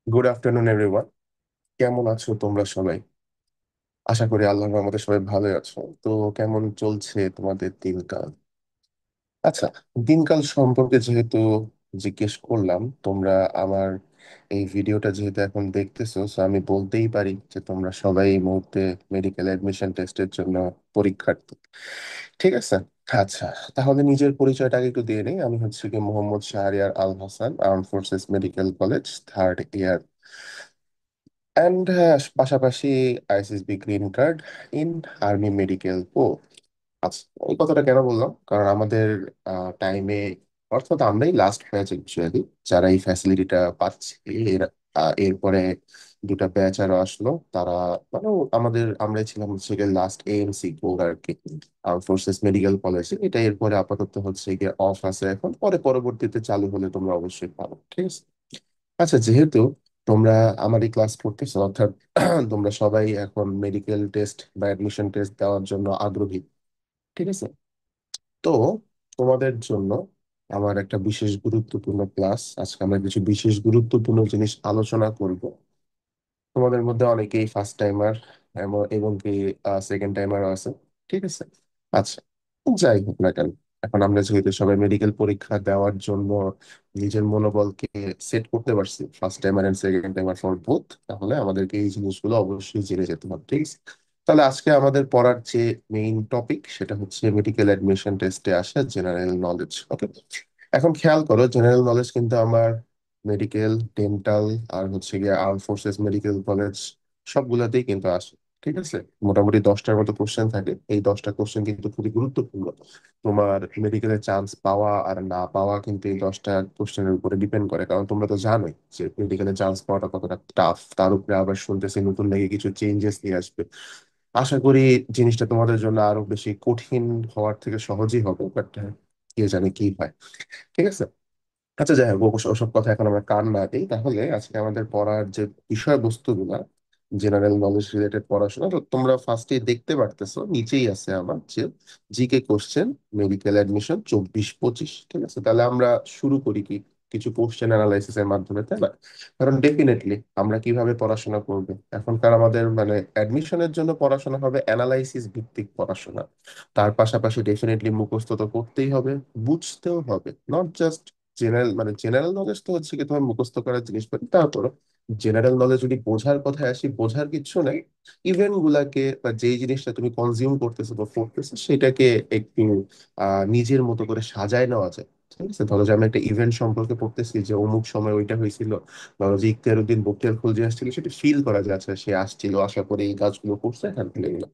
Good afternoon everyone. কেমন আছো তোমরা সবাই? আশা করি আল্লাহর রহমতে সবাই ভালো আছো। তো কেমন চলছে তোমাদের দিনকাল? আচ্ছা, দিনকাল সম্পর্কে যেহেতু জিজ্ঞেস করলাম, তোমরা আমার এই ভিডিওটা যেহেতু এখন দেখতেছো, so আমি বলতেই পারি যে তোমরা সবাই এই মুহূর্তে মেডিকেল অ্যাডমিশন টেস্টের জন্য পরীক্ষার্থী। ঠিক আছে। আচ্ছা, তাহলে নিজের পরিচয়টা আগে একটু দিয়ে নিই। আমি হচ্ছে কি Mohammad Shahriar Al Hasan, arm forces medical college, third year, and পাশাপাশি ISSB green card in army medical corps. আচ্ছা, এই কথাটা কেন বললাম, কারণ আমাদের টাইমে, অর্থাৎ আমরাই লাস্ট ব্যাচ অ্যাকচুয়ালি যারা এই ফ্যাসিলিটিটা পাচ্ছি। এর এরপরে দুটা ব্যাচ আরো আসলো, তারা মানে আমরাই ছিলাম হচ্ছে গিয়ে লাস্ট এএমসি কোর আর কি, আর্ম ফোর্সেস মেডিকেল কলেজে। এটা এরপরে আপাতত হচ্ছে গিয়ে অফ আছে এখন, পরে পরবর্তীতে চালু হলে তোমরা অবশ্যই পাবো। ঠিক আছে। আচ্ছা, যেহেতু তোমরা আমারই ক্লাস করতেছো, অর্থাৎ তোমরা সবাই এখন মেডিকেল টেস্ট বা অ্যাডমিশন টেস্ট দেওয়ার জন্য আগ্রহী। ঠিক আছে। তো তোমাদের জন্য আমার একটা বিশেষ গুরুত্বপূর্ণ ক্লাস, আজকে আমরা কিছু বিশেষ গুরুত্বপূর্ণ জিনিস আলোচনা করব। তোমাদের মধ্যে অনেকেই ফার্স্ট টাইমার এবং কি সেকেন্ড টাইমারও আছে। ঠিক আছে। আচ্ছা, যাই হোক না কেন, এখন আমরা যেহেতু সবাই মেডিকেল পরীক্ষা দেওয়ার জন্য নিজের মনোবলকে সেট করতে পারছি, first timer and second timer for both, তাহলে আমাদেরকে এই জিনিসগুলো অবশ্যই জেনে যেতে হবে। ঠিক আছে। তাহলে আজকে আমাদের পড়ার যে মেইন টপিক সেটা হচ্ছে মেডিকেল অ্যাডমিশন টেস্টে আসা জেনারেল নলেজ। ওকে। এখন খেয়াল করো, জেনারেল নলেজ কিন্তু আমার মেডিকেল, ডেন্টাল, আর হচ্ছে গিয়ে আর্ম ফোর্সেস মেডিকেল কলেজ সবগুলাতেই কিন্তু আসে। ঠিক আছে। মোটামুটি 10টার মতো কোশ্চেন থাকে, এই 10টা কোশ্চেন কিন্তু খুবই গুরুত্বপূর্ণ। তোমার মেডিকেলের চান্স পাওয়া আর না পাওয়া কিন্তু এই 10টা কোশ্চেনের উপরে ডিপেন্ড করে, কারণ তোমরা তো জানোই যে মেডিকেলের চান্স পাওয়াটা কতটা টাফ। তার উপরে আবার শুনতেছি নতুন নাকি কিছু চেঞ্জেস নিয়ে আসবে। আশা করি জিনিসটা তোমাদের জন্য আরো বেশি কঠিন হওয়ার থেকে সহজই হবে, বাট কে জানে কি হয়। ঠিক আছে। আচ্ছা, যাই হোক, ওসব কথা এখন আমরা কান না দিই। তাহলে আজকে আমাদের পড়ার যে বিষয়বস্তুগুলা, জেনারেল নলেজ রিলেটেড পড়াশোনা, তো তোমরা ফার্স্টে দেখতে পারতেছো নিচেই আছে আমার যে জিকে কোশ্চেন, মেডিকেল অ্যাডমিশন 24-25। ঠিক আছে। তাহলে আমরা শুরু করি কি কিছু কোশ্চেন অ্যানালাইসিস এর মাধ্যমে, তাই না? কারণ ডেফিনেটলি আমরা কিভাবে পড়াশোনা করবো এখনকার, আমাদের মানে অ্যাডমিশনের জন্য পড়াশোনা হবে অ্যানালাইসিস ভিত্তিক পড়াশোনা। তার পাশাপাশি ডেফিনেটলি মুখস্থ তো করতেই হবে, বুঝতেও হবে। নট জাস্ট জেনারেল নলেজ তো হচ্ছে কি তোমার মুখস্থ করার জিনিসপাতি, তারপর জেনারেল নলেজ যদি বোঝার কথায় আসি, বোঝার কিছু নাই। ইভেন্ট গুলাকে বা যেই জিনিসটা তুমি কনজিউম করতেছো বা পড়তেছো সেটাকে একটু নিজের মতো করে সাজায় নেওয়া যায়। ঠিক আছে। ধরো যে আমরা একটা ইভেন্ট সম্পর্কে পড়তেছি যে অমুক সময় ওইটা হয়েছিল, ধরো যে ইখতিয়ারউদ্দিন বখতিয়ার খলজি আসছিল, সেটা ফিল করা যাচ্ছে সে আসছিল, আশা করে এই কাজগুলো করছে, হ্যাঁ এগুলো।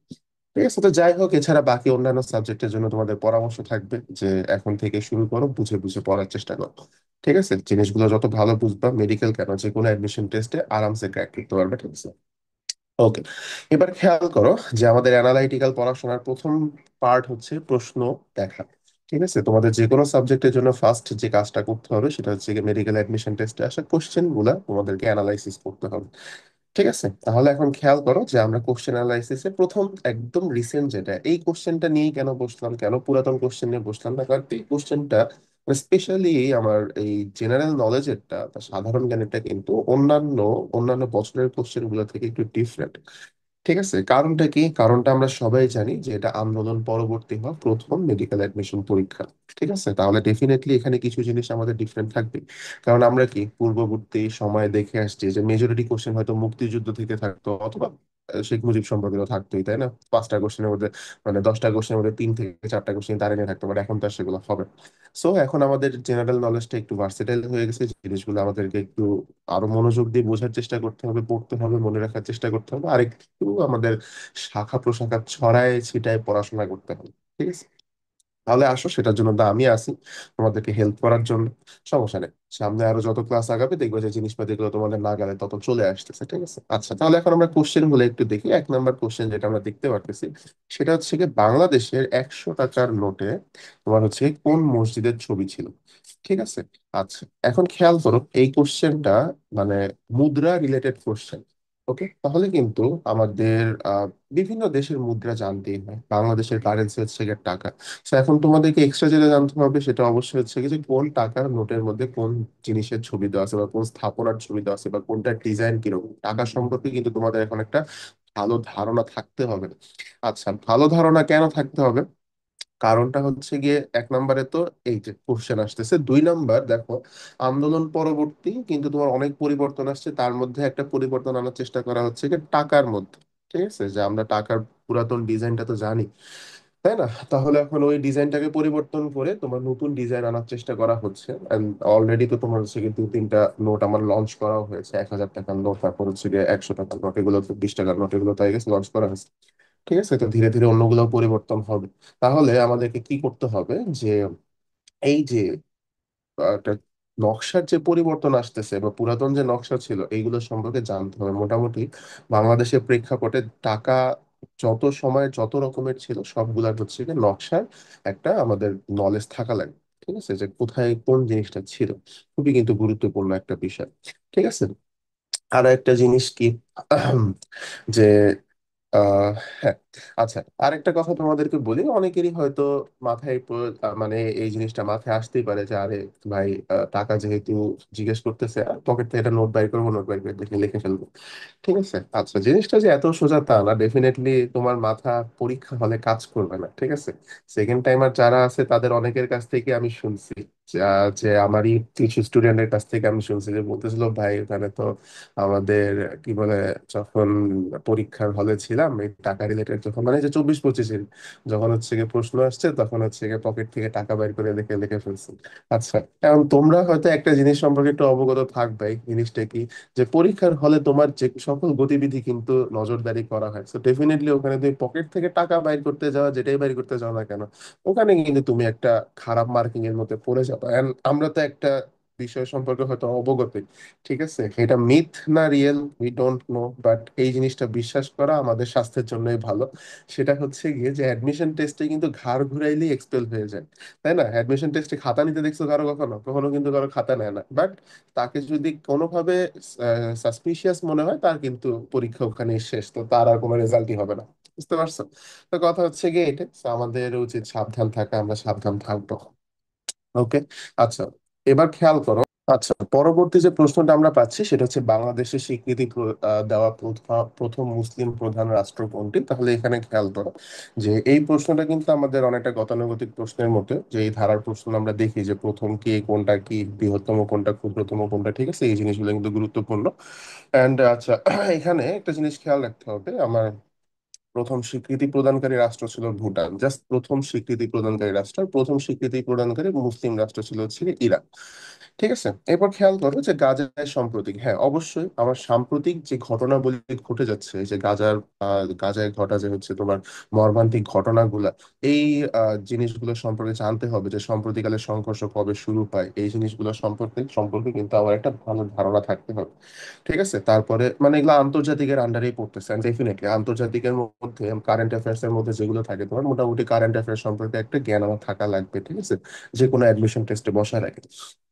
ঠিক আছে। তো যাই হোক, এছাড়া বাকি অন্যান্য সাবজেক্টের জন্য তোমাদের পরামর্শ থাকবে যে এখন থেকে শুরু করো, বুঝে বুঝে পড়ার চেষ্টা করো। ঠিক আছে। জিনিসগুলো যত ভালো বুঝবা, মেডিকেল কেন যে কোনো অ্যাডমিশন টেস্টে আরামসে ক্র্যাক করতে পারবে। ঠিক আছে। ওকে। এবার খেয়াল করো যে আমাদের অ্যানালাইটিক্যাল পড়াশোনার প্রথম পার্ট হচ্ছে প্রশ্ন দেখা। ঠিক আছে। তোমাদের যে কোনো সাবজেক্টের জন্য ফার্স্ট যে কাজটা করতে হবে সেটা হচ্ছে মেডিকেল অ্যাডমিশন টেস্টে আসা কোশ্চেন গুলা তোমাদেরকে অ্যানালাইসিস করতে হবে। ঠিক আছে। তাহলে এখন খেয়াল করো যে আমরা কোশ্চেন অ্যানালাইসিসে প্রথম একদম রিসেন্ট যেটা, এই কোশ্চেনটা নিয়েই কেন বসলাম, কেন পুরাতন কোশ্চেন নিয়ে বসলাম না, কারণ এই কোশ্চেনটা স্পেশালি আমার এই জেনারেল নলেজেরটা বা সাধারণ জ্ঞানেরটা কিন্তু অন্যান্য অন্যান্য বছরের কোশ্চেন গুলো থেকে একটু ডিফারেন্ট। ঠিক আছে। কারণটা কি? কারণটা আমরা সবাই জানি যে এটা আন্দোলন পরবর্তী হওয়া প্রথম মেডিকেল অ্যাডমিশন পরীক্ষা। ঠিক আছে। তাহলে ডেফিনেটলি এখানে কিছু জিনিস আমাদের ডিফারেন্ট থাকবে, কারণ আমরা কি পূর্ববর্তী সময় দেখে আসছি যে মেজরিটি কোশ্চেন হয়তো মুক্তিযুদ্ধ থেকে থাকতো, অথবা শেখ মুজিব সম্পর্কিত থাকতোই, তাই না? 5টা কোশ্চেনের মধ্যে, মানে 10টা কোশ্চেনের মধ্যে 3 থেকে 4টা কোশ্চেন তারা নিয়ে থাকতো, বাট এখন তো আর সেগুলো হবে না। সো এখন আমাদের জেনারেল নলেজটা একটু ভার্সেটাইল হয়ে গেছে, জিনিসগুলো আমাদেরকে একটু আরো মনোযোগ দিয়ে বোঝার চেষ্টা করতে হবে, পড়তে হবে, মনে রাখার চেষ্টা করতে হবে, আর একটু আমাদের শাখা প্রশাখা ছড়ায় ছিটায় পড়াশোনা করতে হবে। ঠিক আছে। তাহলে আসো, সেটার জন্য তো আমি আছি তোমাদেরকে হেল্প করার জন্য। সমস্যা নেই, সামনে আরো যত ক্লাস আগাবে দেখবে যে জিনিসপাতি গুলো তোমাদের না গেলে তত চলে আসতেছে। ঠিক আছে। আচ্ছা, তাহলে এখন আমরা কোশ্চেন গুলো একটু দেখি। 1 নাম্বার কোশ্চেন যেটা আমরা দেখতে পারতেছি সেটা হচ্ছে কি বাংলাদেশের 100 টাকার নোটে তোমার হচ্ছে কোন মসজিদের ছবি ছিল। ঠিক আছে। আচ্ছা, এখন খেয়াল করো এই কোশ্চেনটা মানে মুদ্রা রিলেটেড কোশ্চেন। ওকে, তাহলে কিন্তু আমাদের বিভিন্ন দেশের মুদ্রা জানতেই হয়। বাংলাদেশের কারেন্সি হচ্ছে গিয়ে টাকা। তো এখন তোমাদেরকে এক্সট্রা যেটা জানতে হবে সেটা অবশ্যই হচ্ছে কি যে কোন টাকার নোটের মধ্যে কোন জিনিসের ছবি দেওয়া আছে বা কোন স্থাপনার ছবি দেওয়া আছে বা কোনটার ডিজাইন কিরকম, টাকা সম্পর্কে কিন্তু তোমাদের এখন একটা ভালো ধারণা থাকতে হবে। আচ্ছা, ভালো ধারণা কেন থাকতে হবে? কারণটা হচ্ছে গিয়ে এক নম্বরে তো এই যে কোশ্চেন আসতেছে, দুই নাম্বার দেখো, আন্দোলন পরবর্তী কিন্তু তোমার অনেক পরিবর্তন আসছে, তার মধ্যে একটা পরিবর্তন আনার চেষ্টা করা হচ্ছে কি টাকার মধ্যে। ঠিক আছে, যে আমরা টাকার পুরাতন ডিজাইনটা তো জানি, তাই না? তাহলে এখন ওই ডিজাইনটাকে পরিবর্তন করে তোমার নতুন ডিজাইন আনার চেষ্টা করা হচ্ছে। অলরেডি তো তোমার হচ্ছে কি দু তিনটা নোট আমার লঞ্চ করা হয়েছে, 1,000 টাকার নোট, তারপর হচ্ছে গিয়ে 100 টাকার নোট, এগুলো তো 20 টাকার নোট, এগুলো তো আগে লঞ্চ করা হয়েছে। ঠিক আছে, তো ধীরে ধীরে অন্যগুলো পরিবর্তন হবে। তাহলে আমাদেরকে কি করতে হবে যে এই যে একটা নকশার যে পরিবর্তন আসতেছে বা পুরাতন যে নকশা ছিল এইগুলো সম্পর্কে জানতে হবে। মোটামুটি বাংলাদেশের প্রেক্ষাপটে টাকা যত সময় যত রকমের ছিল সবগুলার হচ্ছে কি নকশার একটা আমাদের নলেজ থাকা লাগে। ঠিক আছে, যে কোথায় কোন জিনিসটা ছিল, খুবই কিন্তু গুরুত্বপূর্ণ একটা বিষয়। ঠিক আছে, আর একটা জিনিস কি যে হ্যাঁ, আচ্ছা, আরেকটা কথা তোমাদেরকে বলি, অনেকেরই হয়তো মাথায় মানে এই জিনিসটা মাথায় আসতেই পারে যে আরে ভাই, টাকা যেহেতু জিজ্ঞেস করতেছে, পকেট থেকে একটা নোট বাই করবো, নোট বাই করে দেখে লিখে ফেলবো। ঠিক আছে, আচ্ছা, জিনিসটা যে এত সোজা তা না, ডেফিনেটলি তোমার মাথা পরীক্ষা হলে কাজ করবে না। ঠিক আছে, সেকেন্ড টাইমার যারা আছে তাদের অনেকের কাছ থেকে আমি শুনছি, যে আমারই কিছু স্টুডেন্টের কাছ থেকে আমি শুনছি যে বলতেছিল, ভাই ওখানে তো আমাদের কি বলে, যখন পরীক্ষার হলে ছিলাম এই টাকা রিলেটেড, যখন মানে যে 24-25-এর যখন হচ্ছে গিয়ে প্রশ্ন আসছে তখন হচ্ছে গিয়ে পকেট থেকে টাকা বাইর করে দেখে লিখে ফেলছি। আচ্ছা, এখন তোমরা হয়তো একটা জিনিস সম্পর্কে একটু অবগত থাকবে, জিনিসটা কি, যে পরীক্ষার হলে তোমার যে সকল গতিবিধি কিন্তু নজরদারি করা হয়। তো ডেফিনেটলি ওখানে তুমি পকেট থেকে টাকা বাইর করতে যাওয়া, যেটাই বাইর করতে যাও না কেন, ওখানে কিন্তু তুমি একটা খারাপ মার্কিং এর মধ্যে পড়ে যাবে। And আমরা তো একটা বিষয় সম্পর্কে হয়তো অবগত, ঠিক আছে, এটা মিথ না real we don't know, but এই জিনিসটা বিশ্বাস করা আমাদের স্বাস্থ্যের জন্যই ভালো। সেটা হচ্ছে গিয়ে যে অ্যাডমিশন টেস্টে কিন্তু ঘাড় ঘুরাইলেই এক্সপেল হয়ে যায়, তাই না? অ্যাডমিশন টেস্টে খাতা নিতে দেখছো কারো? কখনো কখনো কিন্তু কারো খাতা নেয় না, বাট তাকে যদি কোনোভাবে সাসপিশিয়াস মনে হয়, তার কিন্তু পরীক্ষা ওখানে শেষ, তো তার আর কোনো রেজাল্টই হবে না। বুঝতে পারছো? তো কথা হচ্ছে গিয়ে এটা, So, আমাদের উচিত সাবধান থাকা, আমরা সাবধান থাকবো। ওকে, আচ্ছা, এবার খেয়াল করো। আচ্ছা, পরবর্তী যে প্রশ্নটা আমরা পাচ্ছি সেটা হচ্ছে বাংলাদেশের স্বীকৃতি দেওয়া প্রথম মুসলিম প্রধান রাষ্ট্র কোনটি? তাহলে এখানে খেয়াল করো যে এই প্রশ্নটা কিন্তু আমাদের অনেকটা গতানুগতিক প্রশ্নের মতো, যে এই ধারার প্রশ্ন আমরা দেখি যে প্রথম কি, কোনটা কি, বৃহত্তম কোনটা, ক্ষুদ্রতম কোনটা। ঠিক আছে, এই জিনিসগুলো কিন্তু গুরুত্বপূর্ণ। এন্ড আচ্ছা, এখানে একটা জিনিস খেয়াল রাখতে হবে আমার, প্রথম স্বীকৃতি প্রদানকারী রাষ্ট্র ছিল ভুটান, জাস্ট প্রথম স্বীকৃতি প্রদানকারী রাষ্ট্র। আর প্রথম স্বীকৃতি প্রদানকারী মুসলিম রাষ্ট্র ছিল হচ্ছে ইরাক। ঠিক আছে, এরপর খেয়াল করো যে গাজায় সাম্প্রতিক, হ্যাঁ অবশ্যই আমার সাম্প্রতিক যে ঘটনাবলী ঘটে যাচ্ছে, এই যে গাজায় ঘটা যে হচ্ছে তোমার মর্মান্তিক ঘটনাগুলা, এই জিনিসগুলো সম্পর্কে জানতে হবে, যে সম্প্রতিকালে সংঘর্ষ কবে শুরু হয়, এই জিনিসগুলো সম্পর্কে কিন্তু আমার একটা ভালো ধারণা থাকতে হবে। ঠিক আছে, তারপরে মানে এগুলো আন্তর্জাতিকের আন্ডারেই পড়তেছে, ডেফিনেটলি আন্তর্জাতিকের মধ্যে কারেন্ট অ্যাফেয়ার্স এর মধ্যে যেগুলো থাকে, তোমার মোটামুটি কারেন্ট অ্যাফেয়ার্স সম্পর্কে একটা জ্ঞান আমার থাকা লাগবে। ঠিক আছে, যে কোনো অ্যাডমিশন টেস্টে বসার আগে।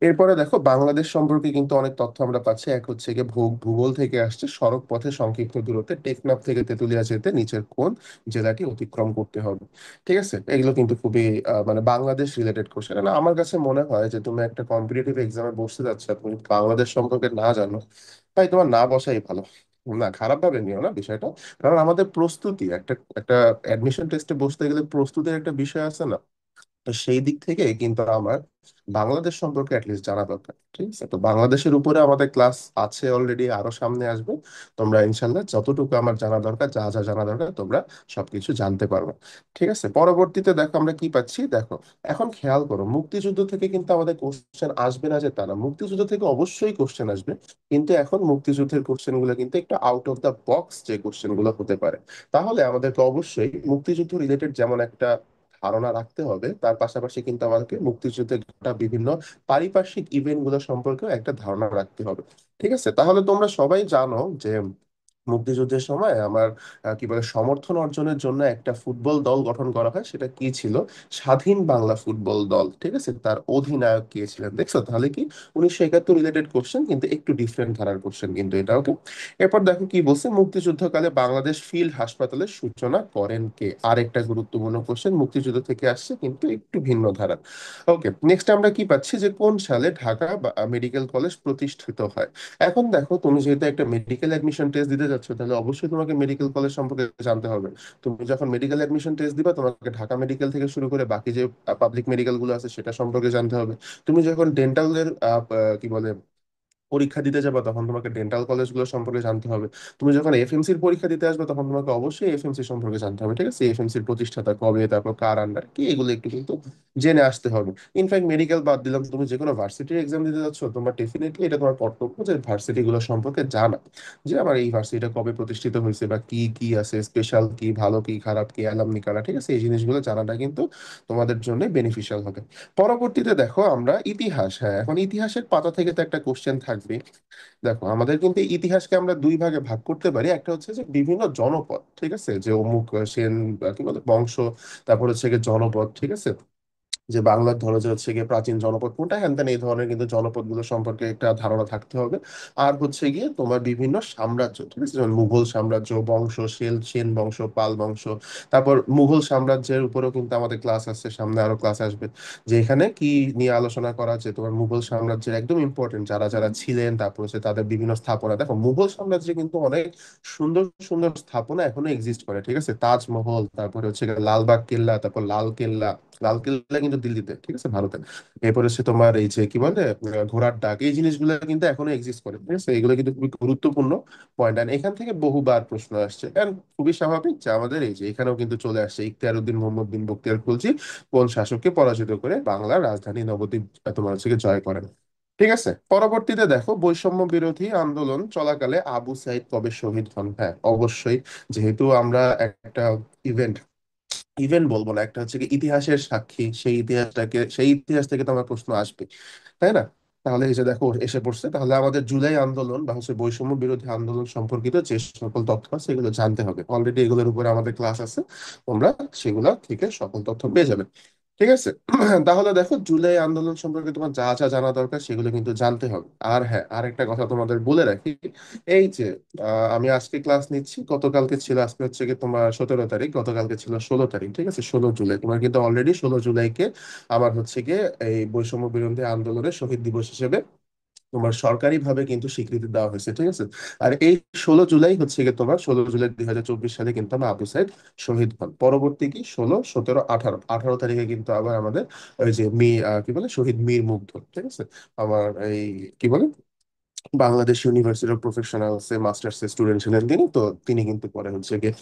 এরপরে দেখো, বাংলাদেশ সম্পর্কে কিন্তু অনেক তথ্য আমরা পাচ্ছি। এক হচ্ছে গিয়ে ভূগোল থেকে আসছে, সড়ক পথে সংক্ষিপ্ত দূরত্বে টেকনাফ থেকে তেতুলিয়া যেতে নিচের কোন জেলাটি অতিক্রম করতে হবে। ঠিক আছে, এগুলো কিন্তু খুবই মানে বাংলাদেশ রিলেটেড কোশ্চেন। আমার কাছে মনে হয় যে তুমি একটা কম্পিটিটিভ এক্সামে বসতে যাচ্ছ, তুমি বাংলাদেশ সম্পর্কে না জানো, তাই তোমার না বসাই ভালো। না, খারাপ ভাবে নিও না বিষয়টা, কারণ আমাদের প্রস্তুতি একটা একটা অ্যাডমিশন টেস্টে বসতে গেলে প্রস্তুতির একটা বিষয় আছে না, তো সেই দিক থেকে কিন্তু আমার বাংলাদেশ সম্পর্কে অ্যাটলিস্ট জানা দরকার। ঠিক আছে, তো বাংলাদেশের উপরে আমাদের ক্লাস আছে অলরেডি, আরো সামনে আসবে। তোমরা ইনশাল্লাহ যতটুকু আমার জানা দরকার, যা যা জানা দরকার, তোমরা সবকিছু জানতে পারবে। ঠিক আছে, পরবর্তীতে দেখো আমরা কি পাচ্ছি, দেখো এখন খেয়াল করো, মুক্তিযুদ্ধ থেকে কিন্তু আমাদের কোশ্চেন আসবে না যে তা না, মুক্তিযুদ্ধ থেকে অবশ্যই কোশ্চেন আসবে, কিন্তু এখন মুক্তিযুদ্ধের কোশ্চেন গুলো কিন্তু একটু আউট অফ দ্য বক্স যে কোশ্চেন গুলো হতে পারে। তাহলে আমাদেরকে অবশ্যই মুক্তিযুদ্ধ রিলেটেড যেমন একটা ধারণা রাখতে হবে, তার পাশাপাশি কিন্তু আমাদেরকে মুক্তিযুদ্ধে ঘটা বিভিন্ন পারিপার্শ্বিক ইভেন্ট গুলো সম্পর্কেও একটা ধারণা রাখতে হবে। ঠিক আছে, তাহলে তোমরা সবাই জানো যে মুক্তিযুদ্ধের সময় আমার কি বলে সমর্থন অর্জনের জন্য একটা ফুটবল দল গঠন করা হয়, সেটা কি ছিল? স্বাধীন বাংলা ফুটবল দল। ঠিক আছে, তার অধিনায়ক কে ছিলেন? দেখছো তাহলে কি 1971 রিলেটেড কোশ্চেন, কিন্তু একটু ডিফারেন্ট ধারার কোশ্চেন কিন্তু এটা। ওকে, এরপর দেখো কি বলছে, মুক্তিযুদ্ধকালে বাংলাদেশ ফিল্ড হাসপাতালের সূচনা করেন কে? আরেকটা গুরুত্বপূর্ণ কোশ্চেন, মুক্তিযুদ্ধ থেকে আসছে কিন্তু একটু ভিন্ন ধারার। ওকে, নেক্সট আমরা কি পাচ্ছি যে কোন সালে ঢাকা মেডিকেল কলেজ প্রতিষ্ঠিত হয়? এখন দেখো, তুমি যেহেতু একটা মেডিকেল অ্যাডমিশন টেস্ট দিতে যাচ্ছ, তাহলে অবশ্যই তোমাকে মেডিকেল কলেজ সম্পর্কে জানতে হবে। তুমি যখন মেডিকেল অ্যাডমিশন টেস্ট দিবা, তোমাকে ঢাকা মেডিকেল থেকে শুরু করে বাকি যে পাবলিক মেডিকেল গুলো আছে সেটা সম্পর্কে জানতে হবে। তুমি যখন ডেন্টালের কি বলে পরীক্ষা দিতে যাবে, তখন তোমাকে ডেন্টাল কলেজগুলো সম্পর্কে জানতে হবে। তুমি যখন এফএমসির পরীক্ষা দিতে আসবে, তখন তোমাকে অবশ্যই এফএমসি সম্পর্কে জানতে হবে। ঠিক আছে, এফএমসির প্রতিষ্ঠাতা কবে, তারপর কার আন্ডার কি, এগুলো একটু কিন্তু জেনে আসতে হবে। ইনফ্যাক্ট মেডিকেল বাদ দিলাম, তুমি যে কোনো ভার্সিটির এক্সাম দিতে যাচ্ছ, তোমার ডেফিনেটলি এটা তোমার কর্তব্য যে ভার্সিটি গুলো সম্পর্কে জানা, যে আমার এই ভার্সিটিটা কবে প্রতিষ্ঠিত হয়েছে, বা কি কি আছে স্পেশাল, কি ভালো কি খারাপ, কি অ্যালামনি কারা। ঠিক আছে, এই জিনিসগুলো জানাটা কিন্তু তোমাদের জন্য বেনিফিশিয়াল হবে। পরবর্তীতে দেখো আমরা ইতিহাস। হ্যাঁ, এখন ইতিহাসের পাতা থেকে তো একটা কোশ্চেন থাকবে। দেখো, আমাদের কিন্তু ইতিহাসকে আমরা দুই ভাগে ভাগ করতে পারি। একটা হচ্ছে যে বিভিন্ন জনপদ, ঠিক আছে, যে অমুক সেন কি বলে বংশ, তারপর হচ্ছে গিয়ে জনপদ। ঠিক আছে, যে বাংলার ধরো যে হচ্ছে গিয়ে প্রাচীন জনপদ কোনটা, হ্যান ত্যান এই ধরনের কিন্তু জনপদ গুলো সম্পর্কে একটা ধারণা থাকতে হবে। আর হচ্ছে গিয়ে তোমার বিভিন্ন সাম্রাজ্য, ঠিক আছে, যেমন মুঘল সাম্রাজ্য, বংশ, সেন বংশ, পাল বংশ। তারপর মুঘল সাম্রাজ্যের উপরেও কিন্তু আমাদের ক্লাস আছে, সামনে আরো ক্লাস আসবে, যে এখানে কি নিয়ে আলোচনা করা, যে তোমার মুঘল সাম্রাজ্যের একদম ইম্পর্টেন্ট যারা যারা ছিলেন, তারপর হচ্ছে তাদের বিভিন্ন স্থাপনা। দেখো, মুঘল সাম্রাজ্যে কিন্তু অনেক সুন্দর সুন্দর স্থাপনা এখনো এক্সিস্ট করে। ঠিক আছে, তাজমহল, তারপরে হচ্ছে গিয়ে লালবাগ কেল্লা, তারপর লাল কেল্লা। লাল কেল্লা কিন্তু দিল্লিতে, ঠিক আছে, ভারতে। এরপর হচ্ছে তোমার এই যে কি বলে ঘোড়ার ডাক, এই জিনিসগুলো কিন্তু এখনো এক্সিস্ট করে। ঠিক আছে, এগুলো কিন্তু খুবই গুরুত্বপূর্ণ পয়েন্ট। আর এখান থেকে বহুবার প্রশ্ন আসছে, কারণ খুবই স্বাভাবিক যে আমাদের এই যে এখানেও কিন্তু চলে আসছে ইখতিয়ার উদ্দিন মোহাম্মদ বিন বখতিয়ার খলজি কোন শাসককে পরাজিত করে বাংলার রাজধানী নবদ্বীপ তোমার হচ্ছে গিয়ে জয় করেন। ঠিক আছে, পরবর্তীতে দেখো, বৈষম্য বিরোধী আন্দোলন চলাকালে আবু সাইদ কবে শহীদ হন? হ্যাঁ, অবশ্যই। যেহেতু আমরা একটা ইভেন্ট ইভেন্ট বলবো না, একটা হচ্ছে কি ইতিহাসের সাক্ষী, সেই ইতিহাস থেকে তো আমার প্রশ্ন আসবে, তাই না? তাহলে এই যে দেখো এসে পড়ছে, তাহলে আমাদের জুলাই আন্দোলন বা হচ্ছে বৈষম্য বিরোধী আন্দোলন সম্পর্কিত যে সকল তথ্য আছে এগুলো জানতে হবে। অলরেডি এগুলোর উপরে আমাদের ক্লাস আছে, তোমরা সেগুলা থেকে সকল তথ্য পেয়ে যাবে। ঠিক আছে, তাহলে দেখো, জুলাই আন্দোলন সম্পর্কে তোমার যা যা জানা দরকার সেগুলো কিন্তু জানতে হবে। আর হ্যাঁ, আরেকটা কথা তোমাদের বলে রাখি, এই যে আমি আজকে ক্লাস নিচ্ছি, গতকালকে ছিল, আজকে হচ্ছে কি তোমার 17 তারিখ, গতকালকে ছিল 16 তারিখ। ঠিক আছে, 16 জুলাই, তোমার কিন্তু অলরেডি 16 জুলাইকে আমার হচ্ছে গিয়ে এই বৈষম্য বিরোধী আন্দোলনের শহীদ দিবস হিসেবে তোমার সরকারি ভাবে কিন্তু স্বীকৃতি দেওয়া হয়েছে। ঠিক আছে, আর এই 16 জুলাই হচ্ছে গিয়ে তোমার 16 জুলাই 2024 সালে কিন্তু আমরা আবু সাইদ শহীদ হন। পরবর্তী কি 16, 17, 18 তারিখে কিন্তু আবার আমাদের ওই যে কি বলে শহীদ মীর মুগ্ধ। ঠিক আছে, আমার এই কি বলে Bangladesh university of professionals A masters এর স্টুডেন্ট ছিলেন তিনি, তো তিনি কিন্তু পরে হচ্ছে গিয়ে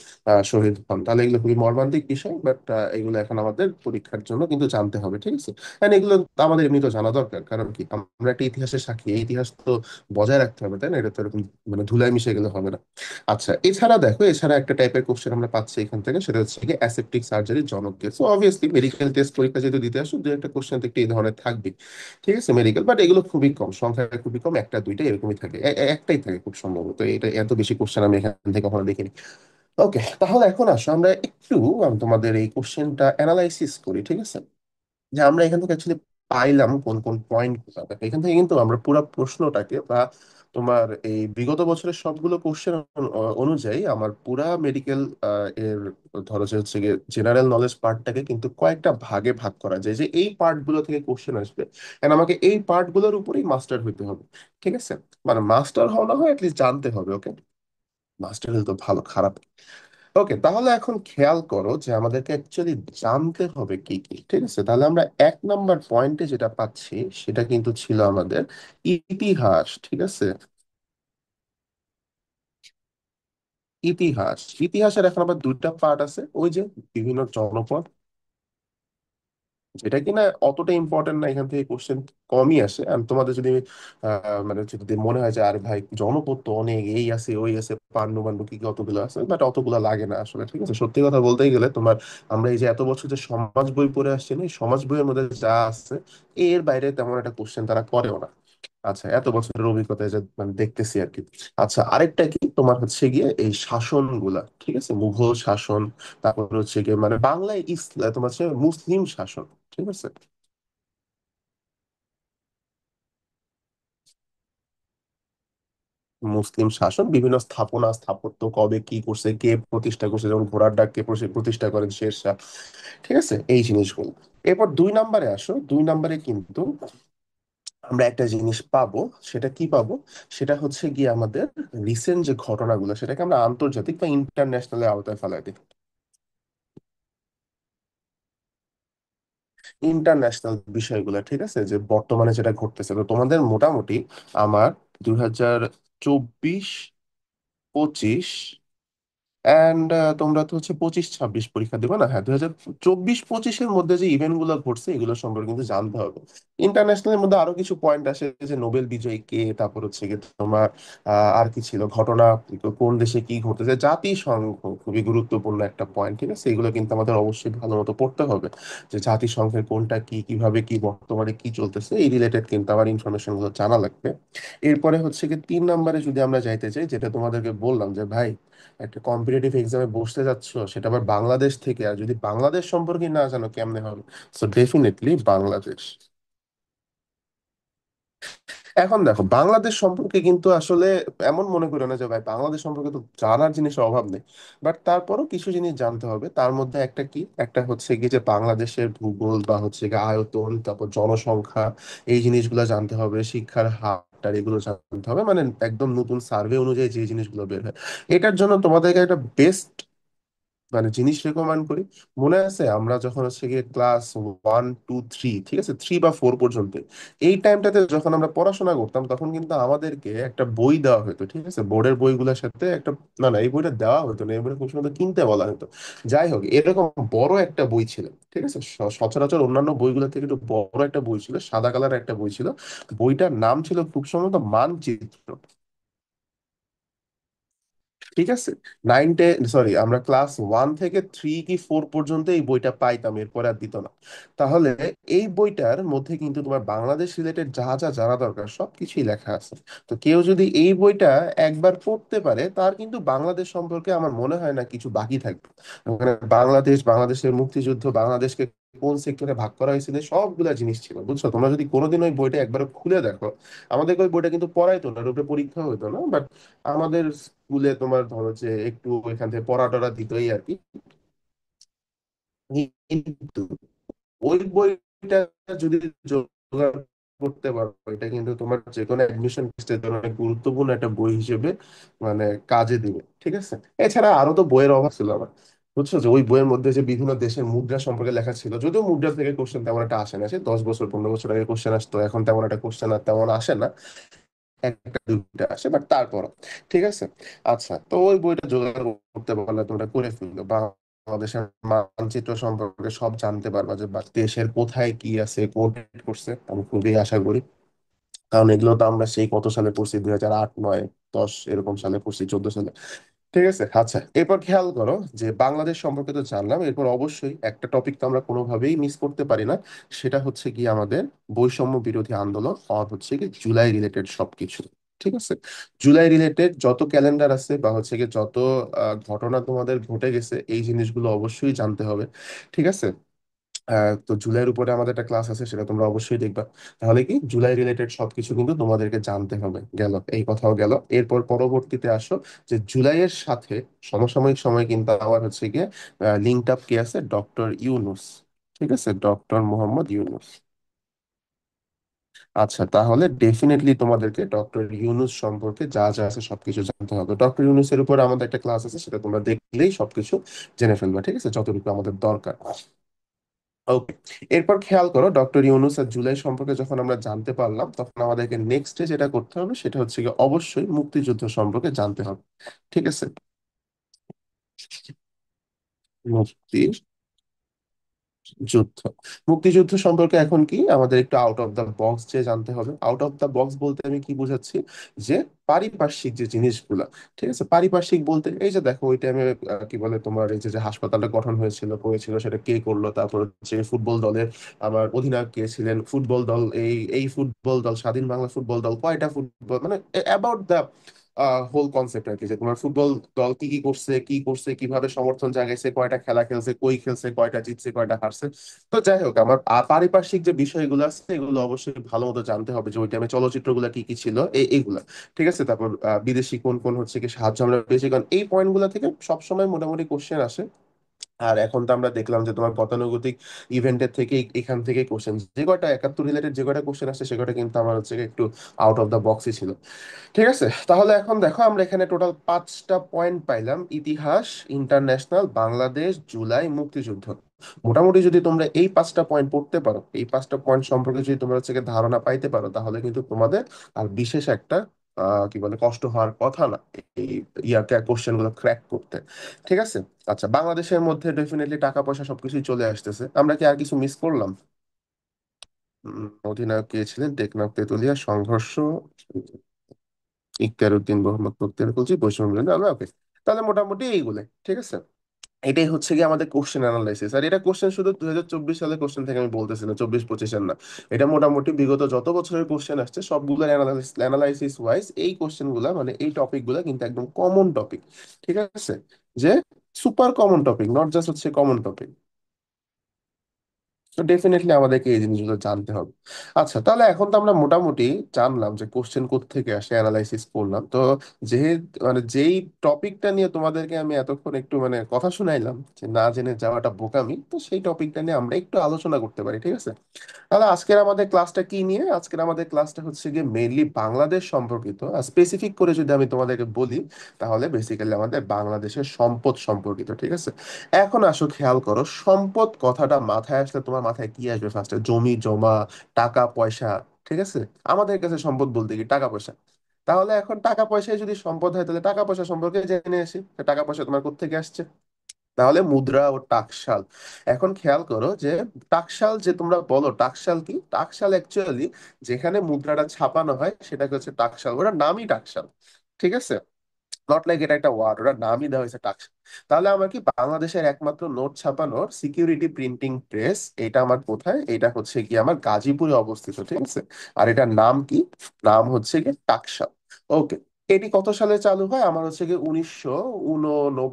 শহীদ হন। তাহলে এগুলো খুবই মর্মান্তিক বিষয়, বাট এগুলো এখন আমাদের পরীক্ষার জন্য কিন্তু জানতে হবে। ঠিক আছে, এন্ড এগুলো আমাদের এমনি তো জানা দরকার, কারণ কি আমরা একটা ইতিহাসের সাক্ষী, এই ইতিহাস তো বজায় রাখতে হবে, তাই না? এটা তো এরকম মানে ধুলায় মিশে গেলে হবে না। আচ্ছা, এছাড়া দেখো, এছাড়া একটা টাইপের কোশ্চেন আমরা পাচ্ছি এখান থেকে, সেটা হচ্ছে কি অ্যাসেপ্টিক সার্জারির জনক কে। সো অবভিয়াসলি মেডিকেল টেস্ট পরীক্ষা যেহেতু দিতে আসো, দু একটা কোশ্চেন তো একটু এই ধরনের থাকবে। ঠিক আছে, মেডিকেল, বাট এগুলো খুবই কম, সংখ্যা খুবই কম, একটা দুইটা এরকমই থাকে, একটাই থাকে খুব সম্ভবত। এটা এত বেশি কোশ্চেন আমি এখান থেকে কখনো দেখিনি। ওকে, তাহলে এখন আসো আমরা একটু তোমাদের এই কোশ্চেনটা অ্যানালাইসিস করি। ঠিক আছে, যে আমরা এখান থেকে অ্যাকচুয়ালি পাইলাম কোন কোন পয়েন্ট। এখান থেকে কিন্তু আমরা পুরো প্রশ্নটাকে বা তোমার এই বিগত বছরের সবগুলো কোশ্চেন অনুযায়ী আমার পুরা মেডিকেল এর ধরো যে হচ্ছে গিয়ে জেনারেল নলেজ পার্টটাকে কিন্তু কয়েকটা ভাগে ভাগ করা যায়, যে এই পার্ট গুলো থেকে কোশ্চেন আসবে, এন্ড আমাকে এই পার্ট গুলোর উপরেই মাস্টার হইতে হবে। ঠিক আছে, মানে মাস্টার হওয়া না হয় অ্যাটলিস্ট জানতে হবে। ওকে, মাস্টার হলে তো ভালো, খারাপ। ওকে, তাহলে এখন খেয়াল করো যে আমাদেরকে অ্যাকচুয়ালি জানতে হবে কি কি। ঠিক আছে, তাহলে আমরা 1 নাম্বার পয়েন্টে যেটা পাচ্ছি সেটা কিন্তু ছিল আমাদের ইতিহাস। ঠিক আছে, ইতিহাসের এখন আবার দুইটা পার্ট আছে, ওই যে বিভিন্ন জনপদ, যেটা কিনা অতটা ইম্পর্টেন্ট না, এখান থেকে কোশ্চেন কমই আসে। আর তোমাদের যদি মানে যদি মনে হয় যে আরে ভাই জনপদ তো অনেক, এই আছে ওই আছে, পান্ডু মান্ডু কি কি অতগুলো আছে, বাট অতগুলো লাগে না আসলে। ঠিক আছে, সত্যি কথা বলতেই গেলে তোমার আমরা এই যে এত বছর যে সমাজ বই পড়ে আসছি না, এই সমাজ বইয়ের মধ্যে যা আছে এর বাইরে তেমন একটা কোশ্চেন তারা করেও না। আচ্ছা, এত বছরের অভিজ্ঞতায় যে মানে দেখতেছি আর কি। আচ্ছা, আরেকটা কি তোমার হচ্ছে গিয়ে এই শাসনগুলা, ঠিক আছে, মুঘল শাসন, তারপর হচ্ছে গিয়ে মানে বাংলায় ইসলাম, তোমার হচ্ছে মুসলিম শাসন, ঠিক আছে। মুসলিম শাসন, বিভিন্ন স্থাপনা স্থাপত্য কবে কি করছে, কে প্রতিষ্ঠা করছে, যেমন ঘোড়ার ডাক কে প্রতিষ্ঠা করেন, শেরশাহ, ঠিক আছে, এই জিনিসগুলো। এরপর 2 নম্বরে আসো, 2 নম্বরে কিন্তু আমরা একটা জিনিস পাবো। সেটা কি পাবো? সেটা হচ্ছে গিয়ে আমাদের রিসেন্ট যে ঘটনাগুলো, সেটাকে আমরা আন্তর্জাতিক বা ইন্টারন্যাশনালের আওতায় ফেলাই দিই। ইন্টারন্যাশনাল বিষয়গুলো, ঠিক আছে, যে বর্তমানে যেটা ঘটতেছে, তো তোমাদের মোটামুটি আমার 2024-25 অ্যান্ড তোমরা তো হচ্ছে 25-26 পরীক্ষা দিবে না? হ্যাঁ, 2024-25-এর মধ্যে যে ইভেন্ট গুলো ঘটছে এগুলো সম্পর্কে কিন্তু জানতে হবে। ইন্টারন্যাশনালের মধ্যে আরো কিছু পয়েন্ট আসে, যে নোবেল বিজয়ী কে, তারপর হচ্ছে গিয়ে তোমার আর কি ছিল ঘটনা, কোন দেশে কি ঘটতেছে, জাতিসংঘ খুবই গুরুত্বপূর্ণ একটা পয়েন্ট, ঠিক আছে। এগুলো কিন্তু আমাদের অবশ্যই ভালো মতো পড়তে হবে, যে জাতিসংঘের কোনটা কি, কিভাবে কি, বর্তমানে কি চলতেছে, এই রিলেটেড কিন্তু আমার ইনফরমেশন গুলো জানা লাগবে। এরপরে হচ্ছে কি 3 নম্বরে যদি আমরা যাইতে চাই, যেটা তোমাদেরকে বললাম যে ভাই, একটা কম্পিটিটিভ এক্সামে বসতে যাচ্ছ, সেটা আবার বাংলাদেশ থেকে, আর যদি বাংলাদেশ সম্পর্কে না জানো কেমনে হবে? So definitely Bangladesh. এখন দেখো, বাংলাদেশ সম্পর্কে কিন্তু আসলে এমন মনে করো না যে ভাই বাংলাদেশ সম্পর্কে তো জানার জিনিসের অভাব নেই, বাট তারপরও কিছু জিনিস জানতে হবে। তার মধ্যে একটা কি, একটা হচ্ছে কি যে বাংলাদেশের ভূগোল বা হচ্ছে কি আয়তন, তারপর জনসংখ্যা, এই জিনিসগুলো জানতে হবে, শিক্ষার হারটার এগুলো জানতে হবে, মানে একদম নতুন সার্ভে অনুযায়ী যে জিনিসগুলো বের হয়। এটার জন্য তোমাদেরকে একটা বেস্ট মানে জিনিস রেকমেন্ড করি। মনে আছে আমরা যখন হচ্ছে গিয়ে ক্লাস 1, 2, 3, ঠিক আছে, 3 বা 4 পর্যন্ত, এই টাইমটাতে যখন আমরা পড়াশোনা করতাম, তখন কিন্তু আমাদেরকে একটা বই দেওয়া হতো, ঠিক আছে, বোর্ডের বইগুলোর সাথে একটা, না না, এই বইটা দেওয়া হতো না, এই বইটা খুব সুন্দর কিনতে বলা হতো। যাই হোক, এরকম বড় একটা বই ছিল, ঠিক আছে, সচরাচর অন্যান্য বইগুলো থেকে একটু বড় একটা বই ছিল, সাদা কালার একটা বই ছিল। বইটার নাম ছিল খুব সম্ভবত মানচিত্র, ঠিক আছে। 9, 10, সরি, আমরা ক্লাস 1 থেকে 3 কি 4 পর্যন্ত এই বইটা পাইতাম, এরপরে আর দিত না। তাহলে এই বইটার মধ্যে কিন্তু তোমার বাংলাদেশ রিলেটেড যা যা জানা দরকার সবকিছুই লেখা আছে। তো কেউ যদি এই বইটা একবার পড়তে পারে, তার কিন্তু বাংলাদেশ সম্পর্কে আমার মনে হয় না কিছু বাকি থাকবে। ওখানে বাংলাদেশ, বাংলাদেশের মুক্তিযুদ্ধ, বাংলাদেশকে কোন সেক্টরে ভাগ করা হয়েছিল, সবগুলা জিনিস ছিল, বুঝছো। তোমরা যদি কোনোদিন ওই বইটা একবার খুলে দেখো, আমাদের ওই বইটা কিন্তু পড়াইতো না, ওর উপরে পরীক্ষা হতো না, আমাদের স্কুলে তোমার ধরো যে একটু এখান থেকে পড়া টরা দিতই আর কি। কিন্তু ওই বইটা যদি জোগাড় করতে পারো, এটা কিন্তু তোমার যে কোনো অ্যাডমিশন টেস্টের জন্য অনেক গুরুত্বপূর্ণ একটা বই হিসেবে মানে কাজে দিবে, ঠিক আছে। এছাড়া আরো তো বইয়ের অভাব ছিল আমার, বুঝছো, যে ওই বইয়ের মধ্যে যে বিভিন্ন দেশের মুদ্রা সম্পর্কে লেখা ছিল, যদিও মুদ্রা থেকে কোশ্চেন তেমন একটা আসে না, সে 10 বছর 15 বছর আগে কোশ্চেন আসতো, এখন তেমন একটা কোশ্চেন আর তেমন আসে না, একটা দুইটা আসে, বাট তারপরও ঠিক আছে। আচ্ছা, তো ওই বইটা জোগাড় করতে পারলে তোমরা করে ফেললো, বাংলাদেশের মানচিত্র সম্পর্কে সব জানতে পারবা, যে দেশের কোথায় কি আছে, কোন করছে, আমি খুবই আশা করি। কারণ এগুলো তো আমরা সেই কত সালে পড়ছি, 2008, 2009, 2010 এরকম সালে পড়ছি, 2014 সালে, ঠিক আছে। আচ্ছা, এরপর খেয়াল করো, যে বাংলাদেশ সম্পর্কে তো জানলাম, এরপর অবশ্যই একটা টপিক তো আমরা কোনোভাবেই মিস করতে পারি না। সেটা হচ্ছে কি আমাদের বৈষম্য বিরোধী আন্দোলন, আর হচ্ছে কি জুলাই রিলেটেড সবকিছু, ঠিক আছে। জুলাই রিলেটেড যত ক্যালেন্ডার আছে বা হচ্ছে কি যত ঘটনা তোমাদের ঘটে গেছে, এই জিনিসগুলো অবশ্যই জানতে হবে, ঠিক আছে। তো জুলাইয়ের উপরে আমাদের একটা ক্লাস আছে, সেটা তোমরা অবশ্যই দেখবা। তাহলে কি জুলাই রিলেটেড সবকিছু কিন্তু তোমাদেরকে জানতে হবে, গেল এই কথাও গেল। এরপর পরবর্তীতে আসো, যে জুলাইয়ের সাথে সমসাময়িক সময় কিন্তু আবার হচ্ছে গিয়ে লিঙ্কড আপ কে আছে, ডক্টর ইউনুস, ঠিক আছে, ডক্টর মোহাম্মদ ইউনুস। আচ্ছা, তাহলে ডেফিনেটলি তোমাদেরকে ডক্টর ইউনুস সম্পর্কে যা যা আছে সবকিছু জানতে হবে। ডক্টর ইউনুসের উপর আমাদের একটা ক্লাস আছে, সেটা তোমরা দেখলেই সবকিছু জেনে ফেলবা, ঠিক আছে, যতটুকু আমাদের দরকার। ওকে, এরপর খেয়াল করো, ডক্টর ইউনুস আর জুলাই সম্পর্কে যখন আমরা জানতে পারলাম, তখন আমাদেরকে নেক্সটে যেটা করতে হবে সেটা হচ্ছে কি অবশ্যই মুক্তিযুদ্ধ সম্পর্কে জানতে হবে, ঠিক আছে। মুক্তি যুদ্ধ। মুক্তিযুদ্ধ সম্পর্কে এখন কি আমাদের একটু আউট অফ দ্য বক্স যে জানতে হবে। আউট অফ দ্য বক্স বলতে আমি কি বুঝাচ্ছি, যে পারিপার্শ্বিক যে জিনিসগুলা, ঠিক আছে, পারিপার্শ্বিক বলতে এই যে দেখো ওই টাইমে কি বলে তোমার এই যে যে হাসপাতালটা গঠন হয়েছিল করেছিল সেটা কে করলো, তারপর হচ্ছে ফুটবল দলের আমার অধিনায়ক কে ছিলেন, ফুটবল দল এই এই ফুটবল দল স্বাধীন বাংলা ফুটবল দল কয়টা ফুটবল মানে অ্যাবাউট দ্য হোল কনসেপ্ট আর কি, যে তোমার ফুটবল দল কি কি করছে কি করছে কিভাবে সমর্থন জাগাইছে কয়টা খেলা খেলছে কই খেলছে কয়টা জিতছে কয়টা হারছে। তো যাই হোক আমার পারিপার্শ্বিক যে বিষয়গুলো আছে এগুলো অবশ্যই ভালো মতো জানতে হবে, যে ওই টাইমে চলচ্চিত্রগুলো কি কি ছিল এইগুলা, ঠিক আছে। তারপর বিদেশি কোন কোন হচ্ছে কি সাহায্য আমরা পেয়েছি, কারণ এই পয়েন্ট গুলা থেকে সবসময় মোটামুটি কোশ্চেন আসে। আর এখন তো আমরা দেখলাম যে তোমার গতানুগতিক ইভেন্টের থেকে এখান থেকে কোশ্চেন যে কয়টা 71 রিলেটেড যে কয়টা কোশ্চেন আসছে সে কয়টা কিন্তু আমার হচ্ছে কি একটু আউট অফ দ্য বক্সই ছিল। ঠিক আছে, তাহলে এখন দেখো আমরা এখানে টোটাল 5টা পয়েন্ট পাইলাম: ইতিহাস, ইন্টারন্যাশনাল, বাংলাদেশ, জুলাই, মুক্তিযুদ্ধ। মোটামুটি যদি তোমরা এই 5টা পয়েন্ট পড়তে পারো, এই 5টা পয়েন্ট সম্পর্কে যদি তোমরা হচ্ছে গিয়ে ধারণা পাইতে পারো, তাহলে কিন্তু তোমাদের আর বিশেষ একটা কি বলে কষ্ট হওয়ার কথা না এই ইয়াকে কোশ্চেন গুলো ক্র্যাক করতে। ঠিক আছে। আচ্ছা, বাংলাদেশের মধ্যে ডেফিনেটলি টাকা পয়সা সবকিছুই চলে আসতেছে, আমরা কি আর কিছু মিস করলাম? অধিনায়ক কে ছিলেন? টেকনাফ তেতুলিয়া সংঘর্ষ, ইখতিয়ার উদ্দিন মোহাম্মদ মুখতিয়ার খলজি, বৈষম্য বিরোধী আন্দোলন। ওকে, তাহলে মোটামুটি এইগুলো ঠিক আছে। এটাই হচ্ছে কি আমাদের কোশ্চেন অ্যানালাইসিস। আর এটা কোশ্চেন শুধু 2024 সালের কোশ্চেন থেকে আমি বলতেছি না, 24-25 না। এটা মোটামুটি বিগত যত বছরের কোশ্চেন আসছে সবগুলোর অ্যানালাইসিস ওয়াইজ এই কোশ্চেন গুলা মানে এই টপিক গুলা কিন্তু একদম কমন টপিক। ঠিক আছে, যে super common topic, not just হচ্ছে কমন টপিক। তো ডেফিনেটলি আমাদেরকে এই জিনিসগুলো জানতে হবে। আচ্ছা, তাহলে এখন তো আমরা মোটামুটি জানলাম যে কোশ্চেন থেকে আসে, অ্যানালাইসিস করলাম তো। মানে যেই টপিকটা নিয়ে তোমাদেরকে আমি এতক্ষণ একটু মানে কথা শুনাইলাম যে না জেনে যাওয়াটা বোকামি, তো সেই টপিকটা নিয়ে আমরা একটু আলোচনা করতে পারি, ঠিক আছে। তাহলে আজকের আমাদের ক্লাসটা কি নিয়ে? আজকের আমাদের ক্লাসটা হচ্ছে গিয়ে মেইনলি বাংলাদেশ সম্পর্কিত। আর স্পেসিফিক করে যদি আমি তোমাদেরকে বলি, তাহলে বেসিক্যালি আমাদের বাংলাদেশের সম্পদ সম্পর্কিত, ঠিক আছে। এখন আসো খেয়াল করো, সম্পদ কথাটা মাথায় আসলে তোমার মাথায় কি আসবে ফার্স্টে? জমি জমা, টাকা পয়সা, ঠিক আছে। আমাদের কাছে সম্পদ বলতে কি টাকা পয়সা। তাহলে এখন টাকা পয়সায় যদি সম্পদ হয় তাহলে টাকা পয়সা সম্পর্কে জেনে আসি, টাকা পয়সা তোমার কোত্থেকে আসছে। তাহলে মুদ্রা ও টাকশাল। এখন খেয়াল করো যে টাকশাল যে তোমরা বলো, টাকশাল কি? টাকশাল অ্যাকচুয়ালি যেখানে মুদ্রাটা ছাপানো হয় সেটাকে হচ্ছে টাকশাল, ওটার নামই টাকশাল। ঠিক আছে, নট লাইক এটা একটা ওয়ার্ড, ওটার নামই দেওয়া হয়েছে টাকশাল। তাহলে আমার কি বাংলাদেশের একমাত্র নোট ছাপানোর সিকিউরিটি প্রিন্টিং প্রেস এটা আমার কোথায়? এটা হচ্ছে কি আমার গাজীপুরে অবস্থিত, ঠিক আছে। আর এটার নাম কি? নাম হচ্ছে কি টাকশাল। ওকে। এটি কত সালে চালু হয়? আমার হচ্ছে কি 1989,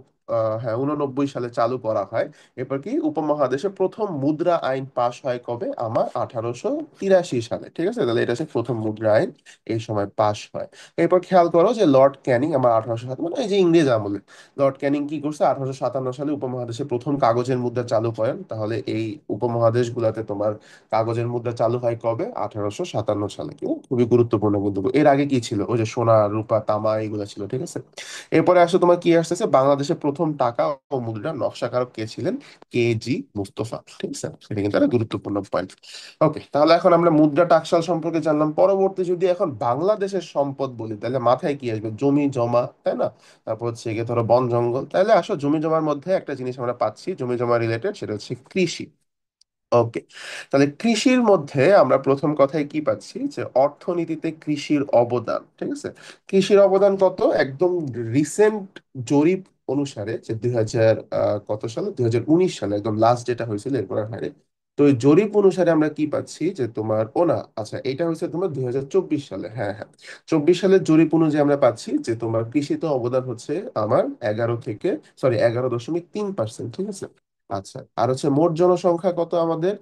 হ্যাঁ 89 সালে চালু করা হয়। এরপর কি উপমহাদেশে প্রথম মুদ্রা আইন পাশ হয় কবে? আমার 1883 সালে, ঠিক আছে। তাহলে এটা হচ্ছে প্রথম মুদ্রা আইন এই সময় পাশ হয়। এরপর খেয়াল করো যে লর্ড ক্যানিং আমার 1807 মানে এই যে ইংরেজ আমলে লর্ড ক্যানিং কি করছে, 1857 সালে উপমহাদেশে প্রথম কাগজের মুদ্রা চালু করেন। তাহলে এই উপমহাদেশ গুলাতে তোমার কাগজের মুদ্রা চালু হয় কবে? 1857 সালে। খুবই গুরুত্বপূর্ণ কিন্তু। এর আগে কি ছিল? ওই যে সোনা রূপা তামা এগুলো ছিল, ঠিক আছে। এরপরে আসলে তোমার কি আসতেছে, বাংলাদেশের প্রথম টাকা ও মুদ্রার নকশাকারক কে ছিলেন? কে মুস্তফা, ঠিক আছে। সেটা কিন্তু একটা গুরুত্বপূর্ণ পয়েন্ট। ওকে, তাহলে এখন আমরা মুদ্রা টাকশাল সম্পর্কে জানলাম। পরবর্তী যদি এখন বাংলাদেশের সম্পদ বলি তাহলে মাথায় কি আসবে? জমি জমা, তাই না? তারপর হচ্ছে গিয়ে ধরো বন জঙ্গল। তাহলে আসো জমি জমার মধ্যে একটা জিনিস আমরা পাচ্ছি জমি জমা রিলেটেড, সেটা হচ্ছে কৃষি। ওকে, তাহলে কৃষির মধ্যে আমরা প্রথম কথায় কি পাচ্ছি, যে অর্থনীতিতে কৃষির অবদান, ঠিক আছে। কৃষির অবদান কত? একদম রিসেন্ট জরিপ অনুসারে, যে 2000 কত সালে, 2019 সালে একদম লাস্ট যেটা হয়েছিল এরপর আর হয়নি। তো এই জরিপ অনুসারে আমরা কি পাচ্ছি, যে তোমার ও না আচ্ছা এটা হয়েছে তোমার 2024 সালে, হ্যাঁ হ্যাঁ, 24 সালের জরিপ অনুযায়ী আমরা পাচ্ছি যে তোমার কৃষিতে অবদান হচ্ছে আমার 11.3%, ঠিক আছে। আচ্ছা, আর হচ্ছে মোট জনসংখ্যা কত আমাদের?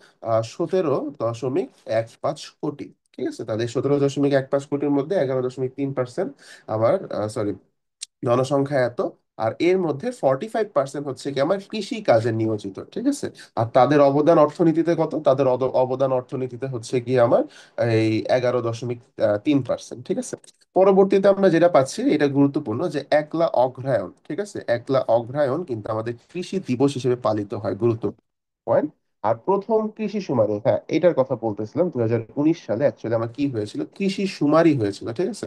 17.15 কোটি, ঠিক আছে। তাহলে 17.15 কোটির মধ্যে 11.3% আমার সরি জনসংখ্যা এত। আর এর মধ্যে 45% হচ্ছে কি আমার কৃষি কাজে নিয়োজিত, ঠিক আছে। আর তাদের অবদান অর্থনীতিতে কত? তাদের অবদান অর্থনীতিতে হচ্ছে কি আমার এই 11.3%, ঠিক আছে। পরবর্তীতে আমরা যেটা পাচ্ছি এটা গুরুত্বপূর্ণ, যে একলা অগ্রহায়ণ, ঠিক আছে। একলা অগ্রহায়ণ কিন্তু আমাদের কৃষি দিবস হিসেবে পালিত হয়, গুরুত্বপূর্ণ পয়েন্ট। আর প্রথম কৃষি শুমারি, হ্যাঁ এটার কথা বলতেছিলাম, 2019 সালে অ্যাকচুয়ালি আমার কি হয়েছিল, কৃষি শুমারি হয়েছিল, ঠিক আছে।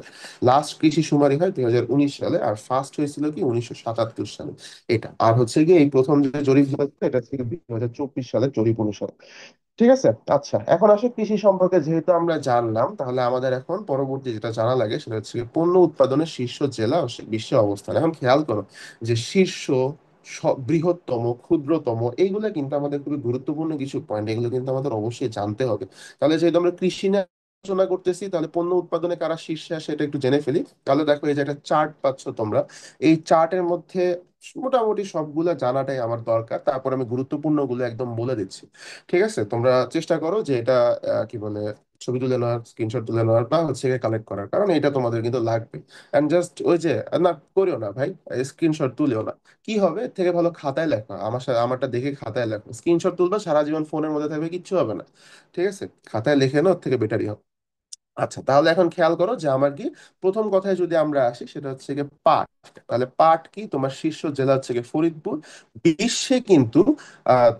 লাস্ট কৃষি শুমারি হয় 2019 সালে, আর ফার্স্ট হয়েছিল কি 1977 সালে। এটা আর হচ্ছে কি এই প্রথম যে জরিপ হয়েছে এটা ছিল 2024 সালের জরিপ অনুসারে। ঠিক আছে। আচ্ছা, এখন আসে কৃষি সম্পর্কে যেহেতু আমরা জানলাম, তাহলে আমাদের এখন পরবর্তী যেটা জানা লাগে সেটা হচ্ছে পণ্য উৎপাদনের শীর্ষ জেলা ও বিশ্বে অবস্থান। এখন খেয়াল করো যে শীর্ষ, বৃহত্তম, ক্ষুদ্রতম, এইগুলো কিন্তু আমাদের খুবই গুরুত্বপূর্ণ কিছু পয়েন্ট, এগুলো কিন্তু আমাদের অবশ্যই জানতে হবে। তাহলে যেহেতু আমরা কৃষি নিয়ে আলোচনা করতেছি, তাহলে পণ্য উৎপাদনে কারা শীর্ষে আসে এটা একটু জেনে ফেলি। তাহলে দেখো এই যে একটা চার্ট পাচ্ছ তোমরা, এই চার্টের মধ্যে মোটামুটি সবগুলা জানাটাই আমার দরকার, তারপর আমি গুরুত্বপূর্ণ গুলো একদম বলে দিচ্ছি। ঠিক আছে, তোমরা চেষ্টা করো যে এটা কি বলে ছবি তুলে নেওয়ার, স্ক্রিনশট তুলে নেওয়ার, বা হচ্ছে কালেক্ট করার, কারণ এটা তোমাদের কিন্তু লাগবে। এন্ড জাস্ট ওই যে না করিও না ভাই, স্ক্রিনশট তুলিও না। কি হবে, এর থেকে ভালো খাতায় লেখা, আমার সাথে আমারটা দেখে খাতায় লেখো। স্ক্রিনশট তুলবে সারা জীবন ফোনের মধ্যে থাকবে, কিচ্ছু হবে না। ঠিক আছে, খাতায় লিখে নাও, ওর থেকে বেটারই হবে। আচ্ছা, তাহলে এখন খেয়াল করো যে আমার কি প্রথম কথায় যদি আমরা আসি সেটা হচ্ছে গিয়ে পাট। তাহলে পাট কি, তোমার শীর্ষ জেলা হচ্ছে গিয়ে ফরিদপুর। বিশ্বে কিন্তু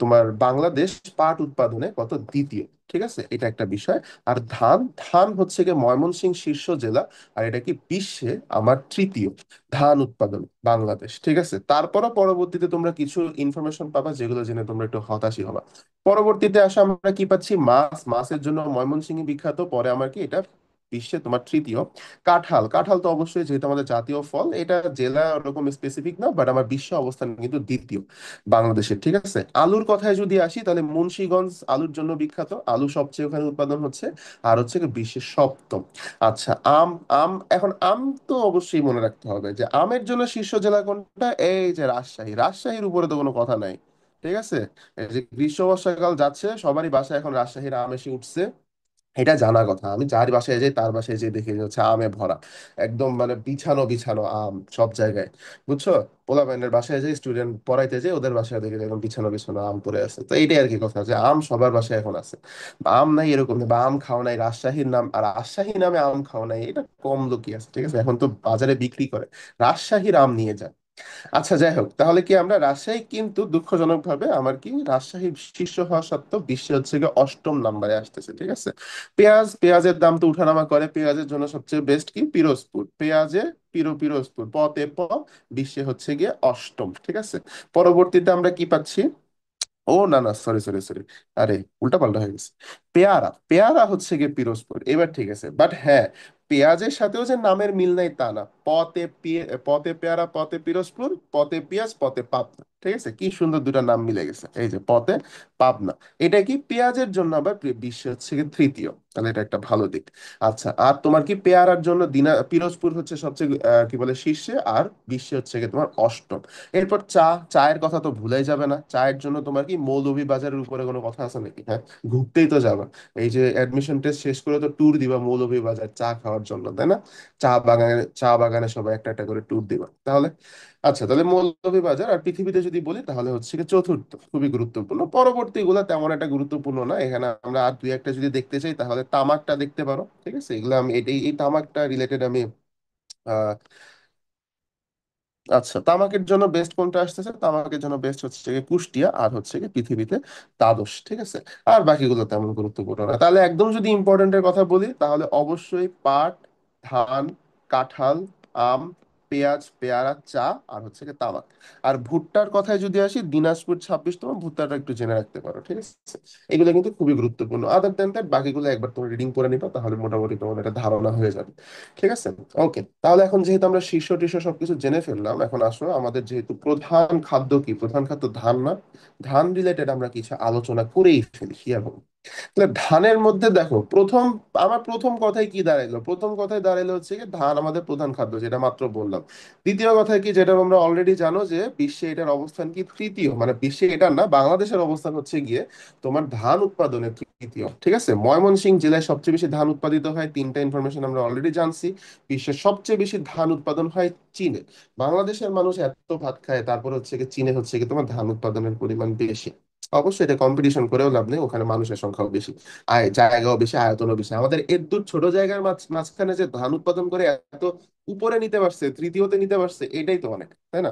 তোমার বাংলাদেশ পাট উৎপাদনে কত, দ্বিতীয়। ঠিক আছে, এটা একটা বিষয়। আর ধান, ধান হচ্ছে গিয়ে ময়মনসিংহ শীর্ষ জেলা, আর এটা কি বিশ্বে আমার তৃতীয় ধান উৎপাদন বাংলাদেশ। ঠিক আছে, তারপরও পরবর্তীতে তোমরা কিছু ইনফরমেশন পাবা যেগুলো জেনে তোমরা একটু হতাশই হবা। পরবর্তীতে আসে আমরা কি পাচ্ছি, মাছ, মাছের জন্য ময়মনসিংহ বিখ্যাত, পরে আমার কি এটা বিশ্বে তোমার তৃতীয়। কাঁঠাল, কাঁঠাল তো অবশ্যই যেহেতু আমাদের জাতীয় ফল, এটা জেলা ওরকম স্পেসিফিক না, বাট আমার বিশ্ব অবস্থান কিন্তু দ্বিতীয় বাংলাদেশের। ঠিক আছে, আলুর কথায় যদি আসি তাহলে মুন্সিগঞ্জ আলুর জন্য বিখ্যাত, আলু সবচেয়ে ওখানে উৎপাদন হচ্ছে, আর হচ্ছে কি বিশ্বের সপ্তম। আচ্ছা, আম, আম এখন আম তো অবশ্যই মনে রাখতে হবে যে আমের জন্য শীর্ষ জেলা কোনটা, এই যে রাজশাহী, রাজশাহীর উপরে তো কোনো কথা নাই। ঠিক আছে, এই যে গ্রীষ্ম বর্ষাকাল যাচ্ছে, সবারই বাসায় এখন রাজশাহীর আম এসে উঠছে, এটা জানা কথা। আমি যার বাসায় যাই তার বাসায় যে দেখি যে হচ্ছে আমে ভরা, একদম মানে বিছানো বিছানো আম সব জায়গায়, বুঝছো। পোলাপাইনের বাসায় যাই, স্টুডেন্ট পড়াইতে যাই, ওদের বাসায় দেখি যে একদম বিছানো বিছানো আম পড়ে আছে। তো এইটাই আর কি কথা, যে আম সবার বাসায় এখন আছে। বা আম নাই এরকম না, বা আম খাওয়া নাই রাজশাহীর নাম, আর রাজশাহী নামে আম খাওয়া নাই, এটা কম লোকই আছে। ঠিক আছে, এখন তো বাজারে বিক্রি করে, রাজশাহীর আম নিয়ে যায়। আচ্ছা, যাই হোক, তাহলে কি আমরা রাজশাহী কিন্তু দুঃখজনক ভাবে আমার কি রাজশাহী শীর্ষ হওয়া সত্ত্বেও বিশ্বে হচ্ছে গিয়ে অষ্টম নম্বরে আসতেছে। ঠিক আছে, পেঁয়াজ, পেঁয়াজের দাম তো উঠানামা করে, পেঁয়াজের জন্য সবচেয়ে বেস্ট কি পিরোজপুর, পেঁয়াজে পিরোজপুর, পতে প, বিশ্বে হচ্ছে গিয়ে অষ্টম। ঠিক আছে, পরবর্তীতে আমরা কি পাচ্ছি, ও না না, সরি সরি সরি, আরে উল্টা পাল্টা হয়ে গেছে। পেয়ারা, পেয়ারা হচ্ছে গিয়ে পিরোজপুর, এবার ঠিক আছে। বাট হ্যাঁ, পেঁয়াজের সাথেও যে নামের মিল নাই তা না, পতে পেয়ারা, পতে পিরোজপুর, পতে পেঁয়াজ, পতে পাবনা। ঠিক আছে, কি সুন্দর দুটা নাম মিলে গেছে, এই যে পতে পাবনা। এটা কি পেঁয়াজের জন্য আবার বিশ্বে হচ্ছে গিয়ে তৃতীয়, তাহলে এটা একটা ভালো দিক। আচ্ছা, আর তোমার কি পেয়ারার জন্য পিরোজপুর হচ্ছে সবচেয়ে কি বলে শীর্ষে, আর বিশ্বে হচ্ছে গিয়ে তোমার অষ্টম। এরপর চা, চায়ের কথা তো ভুলাই যাবে না। চায়ের জন্য তোমার কি মৌলভীবাজারের উপরে কোনো কথা আছে নাকি? হ্যাঁ, ঘুরতেই তো যাবা, এই যে অ্যাডমিশন টেস্ট শেষ করে তো ট্যুর দিবা মৌলভীবাজার চা খাওয়ার জন্য, তাই না? চা বাগানে সবাই একটা একটা করে ট্যুর দিবা তাহলে। আচ্ছা, তাহলে মৌলভীবাজার, আর পৃথিবীতে যদি বলি তাহলে হচ্ছে কি চতুর্থ, খুবই গুরুত্বপূর্ণ। পরবর্তী গুলা তেমন একটা গুরুত্বপূর্ণ না, এখানে আমরা আর দুই একটা যদি দেখতে চাই তাহলে তামাকটা দেখতে পারো। ঠিক আছে, এগুলো আমি এই তামাকটা রিলেটেড আমি আচ্ছা, তামাকের জন্য বেস্ট কোনটা আসতেছে, তামাকের জন্য বেস্ট হচ্ছে গিয়ে কুষ্টিয়া, আর হচ্ছে গিয়ে পৃথিবীতে দ্বাদশ। ঠিক আছে, আর বাকিগুলো তেমন গুরুত্বপূর্ণ না। তাহলে একদম যদি ইম্পর্টেন্টের কথা বলি তাহলে অবশ্যই পাট, ধান, কাঁঠাল, আম, পেঁয়াজ, পেয়ারা, চা, আর হচ্ছে গিয়ে তামাক। আর ভুট্টার কথায় যদি আসি, দিনাজপুর 26তম, ভুট্টাটা একটু জেনে রাখতে পারো। ঠিক আছে, এগুলো কিন্তু খুবই গুরুত্বপূর্ণ। আদার দেন দ্যাট বাকিগুলো একবার তুমি রিডিং করে নিবা, তাহলে মোটামুটি তোমার একটা ধারণা হয়ে যাবে। ঠিক আছে, ওকে। তাহলে এখন যেহেতু আমরা শীর্ষ টির্ষ সবকিছু জেনে ফেললাম, এখন আসো আমাদের যেহেতু প্রধান খাদ্য কি, প্রধান খাদ্য ধান না, ধান রিলেটেড আমরা কিছু আলোচনা করেই ফেলি কি এবং। তাহলে ধানের মধ্যে দেখো আমার প্রথম কথাই কি দাঁড়াইলো, প্রথম কথাই দাঁড়াইলো হচ্ছে কি ধান আমাদের প্রধান খাদ্য, যেটা মাত্র বললাম। দ্বিতীয় কথায় কি, যেটা তোমরা অলরেডি জানো যে বিশ্বে এটার অবস্থান কি তৃতীয়, মানে বিশ্বে এটার না, বাংলাদেশের অবস্থান হচ্ছে গিয়ে তোমার ধান উৎপাদনের তৃতীয়। ঠিক আছে, ময়মনসিংহ জেলায় সবচেয়ে বেশি ধান উৎপাদিত হয়, তিনটা ইনফরমেশন আমরা অলরেডি জানছি। বিশ্বের সবচেয়ে বেশি ধান উৎপাদন হয় চীনে। বাংলাদেশের মানুষ এত ভাত খায়, তারপর হচ্ছে কি চীনে হচ্ছে কি তোমার ধান উৎপাদনের পরিমাণ বেশি। অবশ্যই এটা কম্পিটিশন করেও লাভ নেই, ওখানে মানুষের সংখ্যাও বেশি, জায়গাও বেশি, আয়তনও বেশি। আমাদের এর দূর ছোট জায়গার মাঝখানে যে ধান উৎপাদন করে এত উপরে নিতে পারছে, তৃতীয়তে নিতে পারছে, এটাই তো অনেক, তাই না?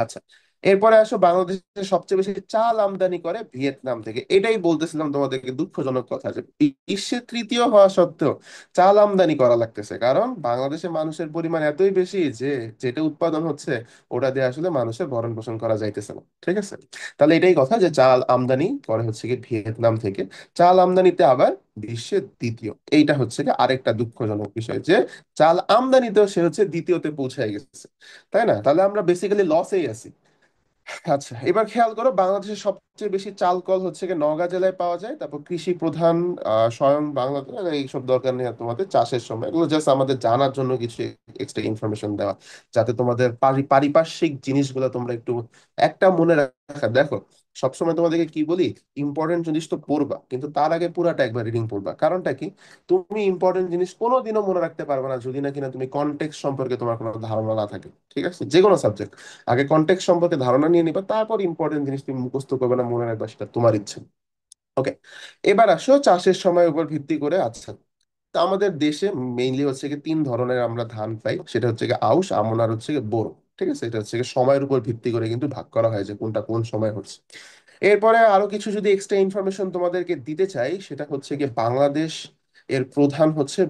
আচ্ছা, এরপরে আসো, বাংলাদেশে সবচেয়ে বেশি চাল আমদানি করে ভিয়েতনাম থেকে। এটাই বলতেছিলাম তোমাদেরকে, দুঃখজনক কথা যে বিশ্বের তৃতীয় হওয়া সত্ত্বেও চাল আমদানি করা লাগতেছে, কারণ বাংলাদেশে মানুষের পরিমাণ এতই বেশি যে যেটা উৎপাদন হচ্ছে ওটা দিয়ে আসলে মানুষের ভরণ পোষণ করা যাইতেছে না। ঠিক আছে, তাহলে এটাই কথা যে চাল আমদানি করে হচ্ছে কি ভিয়েতনাম থেকে। চাল আমদানিতে আবার বিশ্বের দ্বিতীয়। এইটা হচ্ছে কি আরেকটা দুঃখজনক বিষয় যে চাল আমদানিতেও সে হচ্ছে দ্বিতীয়তে পৌঁছায় গেছে। তাই না? তাহলে আমরা বেসিক্যালি লসেই আছি। আচ্ছা, এবার খেয়াল করো, বাংলাদেশের সবচেয়ে বেশি চাল কল হচ্ছে গিয়ে নওগাঁ জেলায় পাওয়া যায়। তারপর কৃষি প্রধান স্বয়ং বাংলাদেশ, এইসব দরকার নেই আর তোমাদের চাষের সময়, এগুলো জাস্ট আমাদের জানার জন্য কিছু এক্সট্রা ইনফরমেশন দেওয়া, যাতে তোমাদের পারিপার্শ্বিক জিনিসগুলো তোমরা একটু একটা মনে রাখা। দেখো, সবসময় তোমাদেরকে কি বলি, ইম্পর্টেন্ট জিনিস তো পড়বা, কিন্তু তার আগে পুরাটা একবার রিডিং পড়বা। কারণটা কি, তুমি ইম্পর্টেন্ট জিনিস কোনোদিনও মনে রাখতে পারবে না যদি না কিনা তুমি কনটেক্সট সম্পর্কে তোমার কোনো ধারণা না থাকে। ঠিক আছে, যে কোনো সাবজেক্ট আগে কনটেক্সট সম্পর্কে ধারণা নিয়ে নিবা, তারপর ইম্পর্টেন্ট জিনিস তুমি মুখস্থ করবে না মনে রাখবা, সেটা তোমার ইচ্ছে। ওকে, এবার আসো চাষের সময়ের উপর ভিত্তি করে। আচ্ছা, তা আমাদের দেশে মেইনলি হচ্ছে কি তিন ধরনের আমরা ধান পাই, সেটা হচ্ছে কি আউশ, আমন আর হচ্ছে কি বোরো। ঠিক আছে, এটা হচ্ছে কি সময়ের উপর ভিত্তি করে কিন্তু ভাগ করা হয় যে কোনটা কোন সময় হচ্ছে। এরপরে আরো কিছু যদি এক্সট্রা ইনফরমেশন তোমাদেরকে দিতে চাই, সেটা হচ্ছে কি বাংলাদেশ এর প্রধান হচ্ছে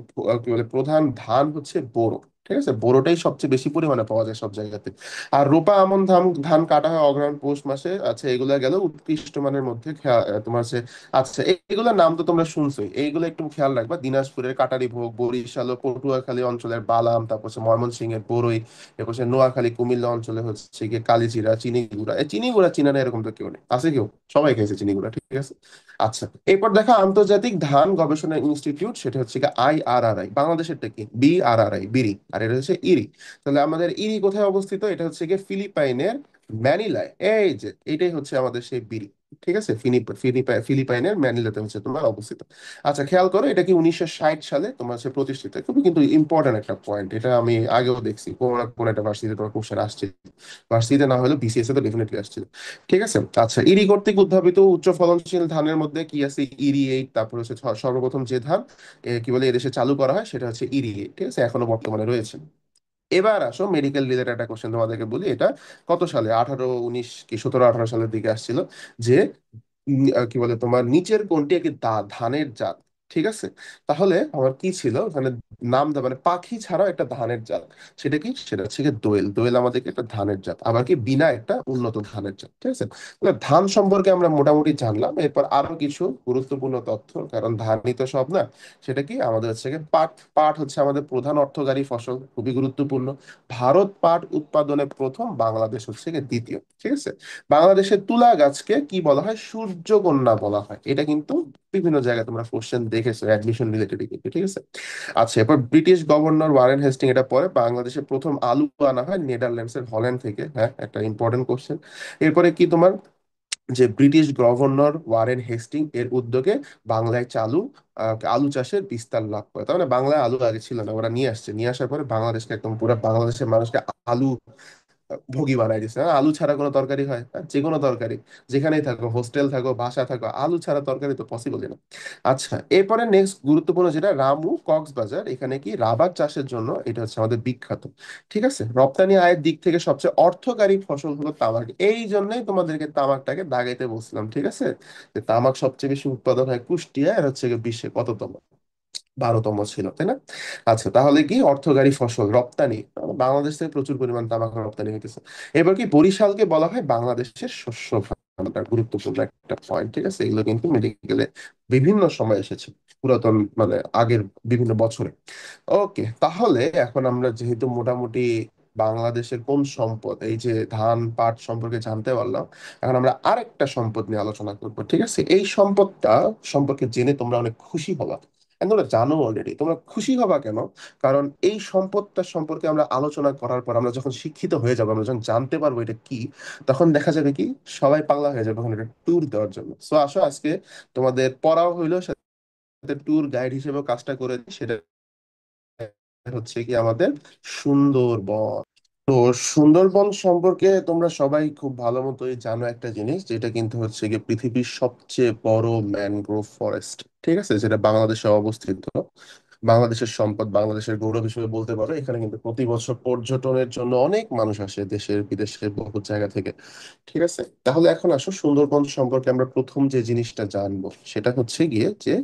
কি বলে, প্রধান ধান হচ্ছে বোরো। ঠিক আছে, বোরোটাই সবচেয়ে বেশি পরিমাণে পাওয়া যায় সব জায়গাতে। আর রোপা আমন ধান ধান কাটা হয় অগ্রহায়ণ পৌষ মাসে। আচ্ছা, এগুলা গেল উৎকৃষ্ট মানের মধ্যে তোমার হচ্ছে। আচ্ছা, এইগুলোর নাম তো তোমরা শুনছোই, এইগুলো একটু খেয়াল রাখবা। দিনাজপুরের কাটারি ভোগ, বরিশাল ও পটুয়াখালী অঞ্চলের বালাম, তারপর হচ্ছে ময়মনসিংহের বরই, এরপর হচ্ছে নোয়াখালী কুমিল্লা অঞ্চলে হচ্ছে গিয়ে কালিজিরা, চিনিগুড়া। এই চিনিগুড়া চিনা না এরকম তো কেউ নেই, আছে কেউ? সবাই খেয়েছে চিনিগুড়া। ঠিক আছে। আচ্ছা, এরপর দেখো আন্তর্জাতিক ধান গবেষণা ইনস্টিটিউট, সেটা হচ্ছে কি IRRI। বাংলাদেশেরটা কি BRRI, বিরি, আর এটা হচ্ছে ইরি। তাহলে আমাদের ইরি কোথায় অবস্থিত? এটা হচ্ছে গিয়ে ফিলিপাইনের ম্যানিলায়। এই যে এটাই হচ্ছে আমাদের সেই বিরি। ঠিক আছে, ফিলিপাইনের ম্যানিলাতে হচ্ছে তোমার অবস্থিত। আচ্ছা, খেয়াল করো, এটা কি 1960 সালে তোমার হচ্ছে প্রতিষ্ঠিত। খুবই কিন্তু ইম্পর্টেন্ট একটা পয়েন্ট, এটা আমি আগেও দেখছি কোনো না কোনো একটা ভার্সিটিতে তোমার কোশ্চেন আসছে। ভার্সিটিতে না হলেও BCS এ তো ডেফিনেটলি আসছিল। ঠিক আছে। আচ্ছা, ইরি কর্তৃক উদ্ভাবিত উচ্চ ফলনশীল ধানের মধ্যে কি আছে? ইরি 8। তারপর হচ্ছে সর্বপ্রথম যে ধান কি বলে এদেশে চালু করা হয়, সেটা হচ্ছে ইরি 8। ঠিক আছে, এখনো বর্তমানে রয়েছে। এবার আসো, মেডিকেল রিলেটেড একটা কোশ্চেন তোমাদেরকে বলি। এটা কত সালে, 18 19 কি 17 18 সালের দিকে আসছিল, যে কি বলে তোমার নিচের কোনটি একটি ধানের জাত? ঠিক আছে, তাহলে আমার কি ছিল ওখানে নাম দেওয়া, মানে পাখি ছাড়াও একটা ধানের জাত। সেটা কি? সেটা হচ্ছে কি দোয়েল। দোয়েল আমাদেরকে একটা ধানের জাত, আবার কি বিনা একটা উন্নত ধানের জাত। ঠিক আছে, তাহলে ধান সম্পর্কে আমরা মোটামুটি জানলাম। এরপর আরো কিছু গুরুত্বপূর্ণ তথ্য, কারণ ধানই তো সব না। সেটা কি, আমাদের হচ্ছে কি পাট। পাট হচ্ছে আমাদের প্রধান অর্থকরী ফসল, খুবই গুরুত্বপূর্ণ। ভারত পাট উৎপাদনে প্রথম, বাংলাদেশ হচ্ছে কি দ্বিতীয়। ঠিক আছে, বাংলাদেশের তুলা গাছকে কি বলা হয়? সূর্যকন্যা বলা হয়। এটা কিন্তু বিভিন্ন জায়গায় তোমরা কোশ্চেন দেখেছো অ্যাডমিশন রিলেটেড কিন্তু। ঠিক আছে। আচ্ছা, এরপর ব্রিটিশ গভর্নর ওয়ারেন হেস্টিং, এটা পরে বাংলাদেশে প্রথম আলু আনা হয় নেদারল্যান্ডসের হল্যান্ড থেকে। হ্যাঁ, একটা ইম্পর্টেন্ট কোশ্চেন। এরপরে কি তোমার, যে ব্রিটিশ গভর্নর ওয়ারেন হেস্টিং এর উদ্যোগে বাংলায় আলু চাষের বিস্তার লাভ করে। তার মানে বাংলায় আলু আগে ছিল না, ওরা নিয়ে আসছে, নিয়ে আসার পরে বাংলাদেশকে একদম পুরো বাংলাদেশের মানুষকে আলু ভোগী বানাই দিচ্ছে। আলু ছাড়া কোনো তরকারি হয়? যে কোনো তরকারি, যেখানেই থাকো, হোস্টেল থাকো, বাসা থাকো, আলু ছাড়া তরকারি তো পসিবলই না। আচ্ছা, এরপরে নেক্সট গুরুত্বপূর্ণ যেটা, রামু কক্সবাজার, এখানে কি রাবার চাষের জন্য এটা হচ্ছে আমাদের বিখ্যাত। ঠিক আছে, রপ্তানি আয়ের দিক থেকে সবচেয়ে অর্থকারী ফসল হলো তামাক। এই জন্যই তোমাদেরকে তামাকটাকে দাগাইতে বলছিলাম। ঠিক আছে, যে তামাক সবচেয়ে বেশি উৎপাদন হয় কুষ্টিয়া, আর হচ্ছে গিয়ে বিশ্বে কততম, 12তম ছিল, তাই না? আচ্ছা, তাহলে কি অর্থকারী ফসল রপ্তানি, বাংলাদেশ থেকে প্রচুর পরিমাণ তামাক রপ্তানি হইতেছে। এবার কি বরিশালকে বলা হয় বাংলাদেশের শস্য ভাণ্ডার, গুরুত্বপূর্ণ একটা পয়েন্ট। ঠিক আছে, এগুলো কিন্তু মেডিকেলে বিভিন্ন সময় এসেছে, পুরাতন মানে আগের বিভিন্ন বছরে। ওকে, তাহলে এখন আমরা যেহেতু মোটামুটি বাংলাদেশের কোন সম্পদ, এই যে ধান পাট সম্পর্কে জানতে পারলাম, এখন আমরা আরেকটা সম্পদ নিয়ে আলোচনা করবো। ঠিক আছে, এই সম্পদটা সম্পর্কে জেনে তোমরা অনেক খুশি হবা। And তোমরা জানো অলরেডি, তোমরা খুশি হবা কেন? কারণ এই সম্পদটা সম্পর্কে আমরা আলোচনা করার পর, আমরা যখন শিক্ষিত হয়ে যাবো, আমরা যখন জানতে পারবো এটা কি, তখন দেখা যাবে কি সবাই পাগলা হয়ে যাবে ওখানে ট্যুর দেওয়ার জন্য। সো আসো, আজকে তোমাদের পড়াও হইলো, সাথে ট্যুর গাইড হিসেবে কাজটা করে দিই। সেটা হচ্ছে কি আমাদের সুন্দরবন। তো সুন্দরবন সম্পর্কে তোমরা সবাই খুব ভালো মতোই জানো একটা জিনিস, যেটা কিন্তু হচ্ছে গিয়ে পৃথিবীর সবচেয়ে বড় ম্যানগ্রোভ ফরেস্ট। ঠিক আছে, যেটা বাংলাদেশে অবস্থিত। বাংলাদেশের সম্পদ, বাংলাদেশের গৌরব হিসেবে বলতে পারো। এখানে কিন্তু প্রতি বছর পর্যটনের জন্য অনেক মানুষ আসে দেশের বিদেশের বহু জায়গা থেকে। ঠিক আছে, তাহলে এখন আসো সুন্দরবন সম্পর্কে আমরা প্রথম যে জিনিসটা জানবো সেটা হচ্ছে গিয়ে যে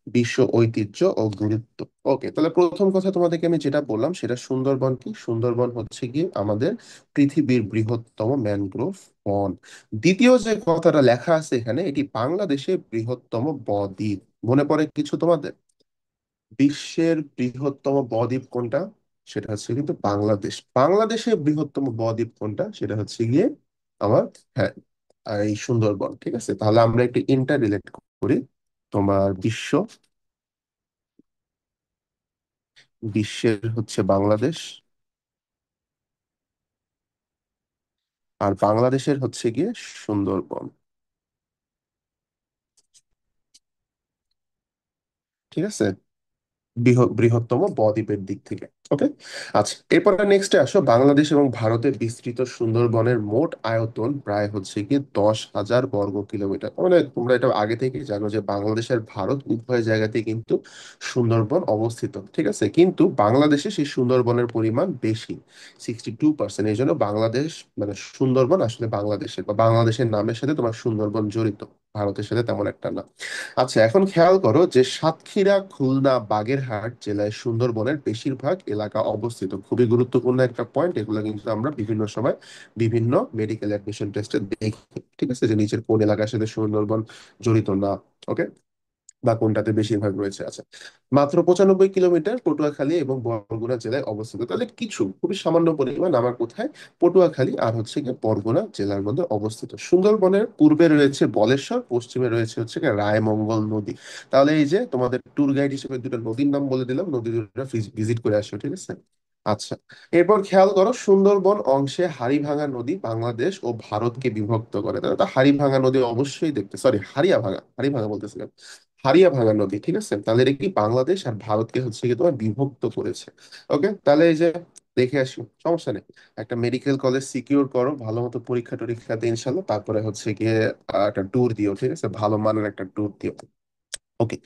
বিশ্ব ঐতিহ্য ও গুরুত্ব। ওকে, তাহলে প্রথম কথা তোমাদেরকে আমি যেটা বললাম সেটা সুন্দরবন কি, সুন্দরবন হচ্ছে গিয়ে আমাদের পৃথিবীর বৃহত্তম ম্যানগ্রোভ বন। দ্বিতীয় যে কথাটা লেখা আছে এখানে, এটি বাংলাদেশের বৃহত্তম বদ্বীপ। মনে পড়ে কিছু তোমাদের? বিশ্বের বৃহত্তম বদ্বীপ কোনটা? সেটা হচ্ছে কিন্তু বাংলাদেশ। বাংলাদেশের বৃহত্তম বদ্বীপ কোনটা? সেটা হচ্ছে গিয়ে আমার, হ্যাঁ, এই সুন্দরবন। ঠিক আছে, তাহলে আমরা একটু ইন্টার রিলেট করি। তোমার বিশ্বের হচ্ছে বাংলাদেশ, আর বাংলাদেশের হচ্ছে গিয়ে সুন্দরবন। ঠিক আছে, বৃহত্তম বদ্বীপের দিক থেকে। ওকে, আচ্ছা, এরপরে নেক্সটে আসো। বাংলাদেশ এবং ভারতের বিস্তৃত সুন্দরবনের মোট আয়তন প্রায় হচ্ছে কি 10,000 বর্গ কিলোমিটার। মানে তোমরা এটা আগে থেকেই জানো যে বাংলাদেশ আর ভারত উভয় জায়গাতেই কিন্তু সুন্দরবন অবস্থিত। ঠিক আছে, কিন্তু বাংলাদেশে সেই সুন্দরবনের পরিমাণ বেশি, 62%। এই জন্য বাংলাদেশ, মানে সুন্দরবন আসলে বাংলাদেশের বা বাংলাদেশের নামের সাথে তোমার সুন্দরবন জড়িত, ভারতের সাথে তেমন একটা না। আচ্ছা, এখন খেয়াল করো যে সাতক্ষীরা, খুলনা, বাগেরহাট জেলায় সুন্দরবনের বেশিরভাগ এলাকা অবস্থিত। খুবই গুরুত্বপূর্ণ একটা পয়েন্ট। এগুলো কিন্তু আমরা বিভিন্ন সময় বিভিন্ন মেডিকেল অ্যাডমিশন টেস্টে দেখি। ঠিক আছে, যে নিচের কোন এলাকার সাথে সুন্দরবন জড়িত না। ওকে, বা কোনটাতে বেশিরভাগ রয়েছে। আচ্ছা, মাত্র 95 কিলোমিটার পটুয়াখালী এবং বরগুনা জেলায় অবস্থিত। তাহলে কিছু খুবই সামান্য পরিমাণ আমার কোথায়, পটুয়াখালী আর হচ্ছে গিয়ে বরগুনা জেলার মধ্যে অবস্থিত। সুন্দরবনের পূর্বে রয়েছে বলেশ্বর, পশ্চিমে রয়েছে হচ্ছে গিয়ে রায়মঙ্গল নদী। তাহলে এই যে তোমাদের ট্যুর গাইড হিসেবে দুটো নদীর নাম বলে দিলাম, নদী দুটো ভিজিট করে আসো। ঠিক আছে, আচ্ছা, এরপর খেয়াল করো সুন্দরবন অংশে হাড়িভাঙা নদী বাংলাদেশ ও ভারতকে বিভক্ত করে। তাহলে তো হাড়িভাঙা নদী অবশ্যই দেখতে, সরি, হাড়িয়া ভাঙা বলতেছিলাম, হারিয়া ভাঙা নদী। ঠিক আছে, তাহলে এটা কি বাংলাদেশ আর ভারতকে হচ্ছে কি তোমার বিভক্ত করেছে। ওকে, তাহলে এই যে দেখে আসি, সমস্যা নেই। একটা মেডিকেল কলেজ সিকিউর করো, ভালো মতো পরীক্ষা টরীক্ষা দিয়ে ইনশাল্লাহ, তারপরে হচ্ছে গিয়ে একটা ট্যুর দিও। ঠিক আছে, ভালো মানের একটা ট্যুর দিও। ওকে,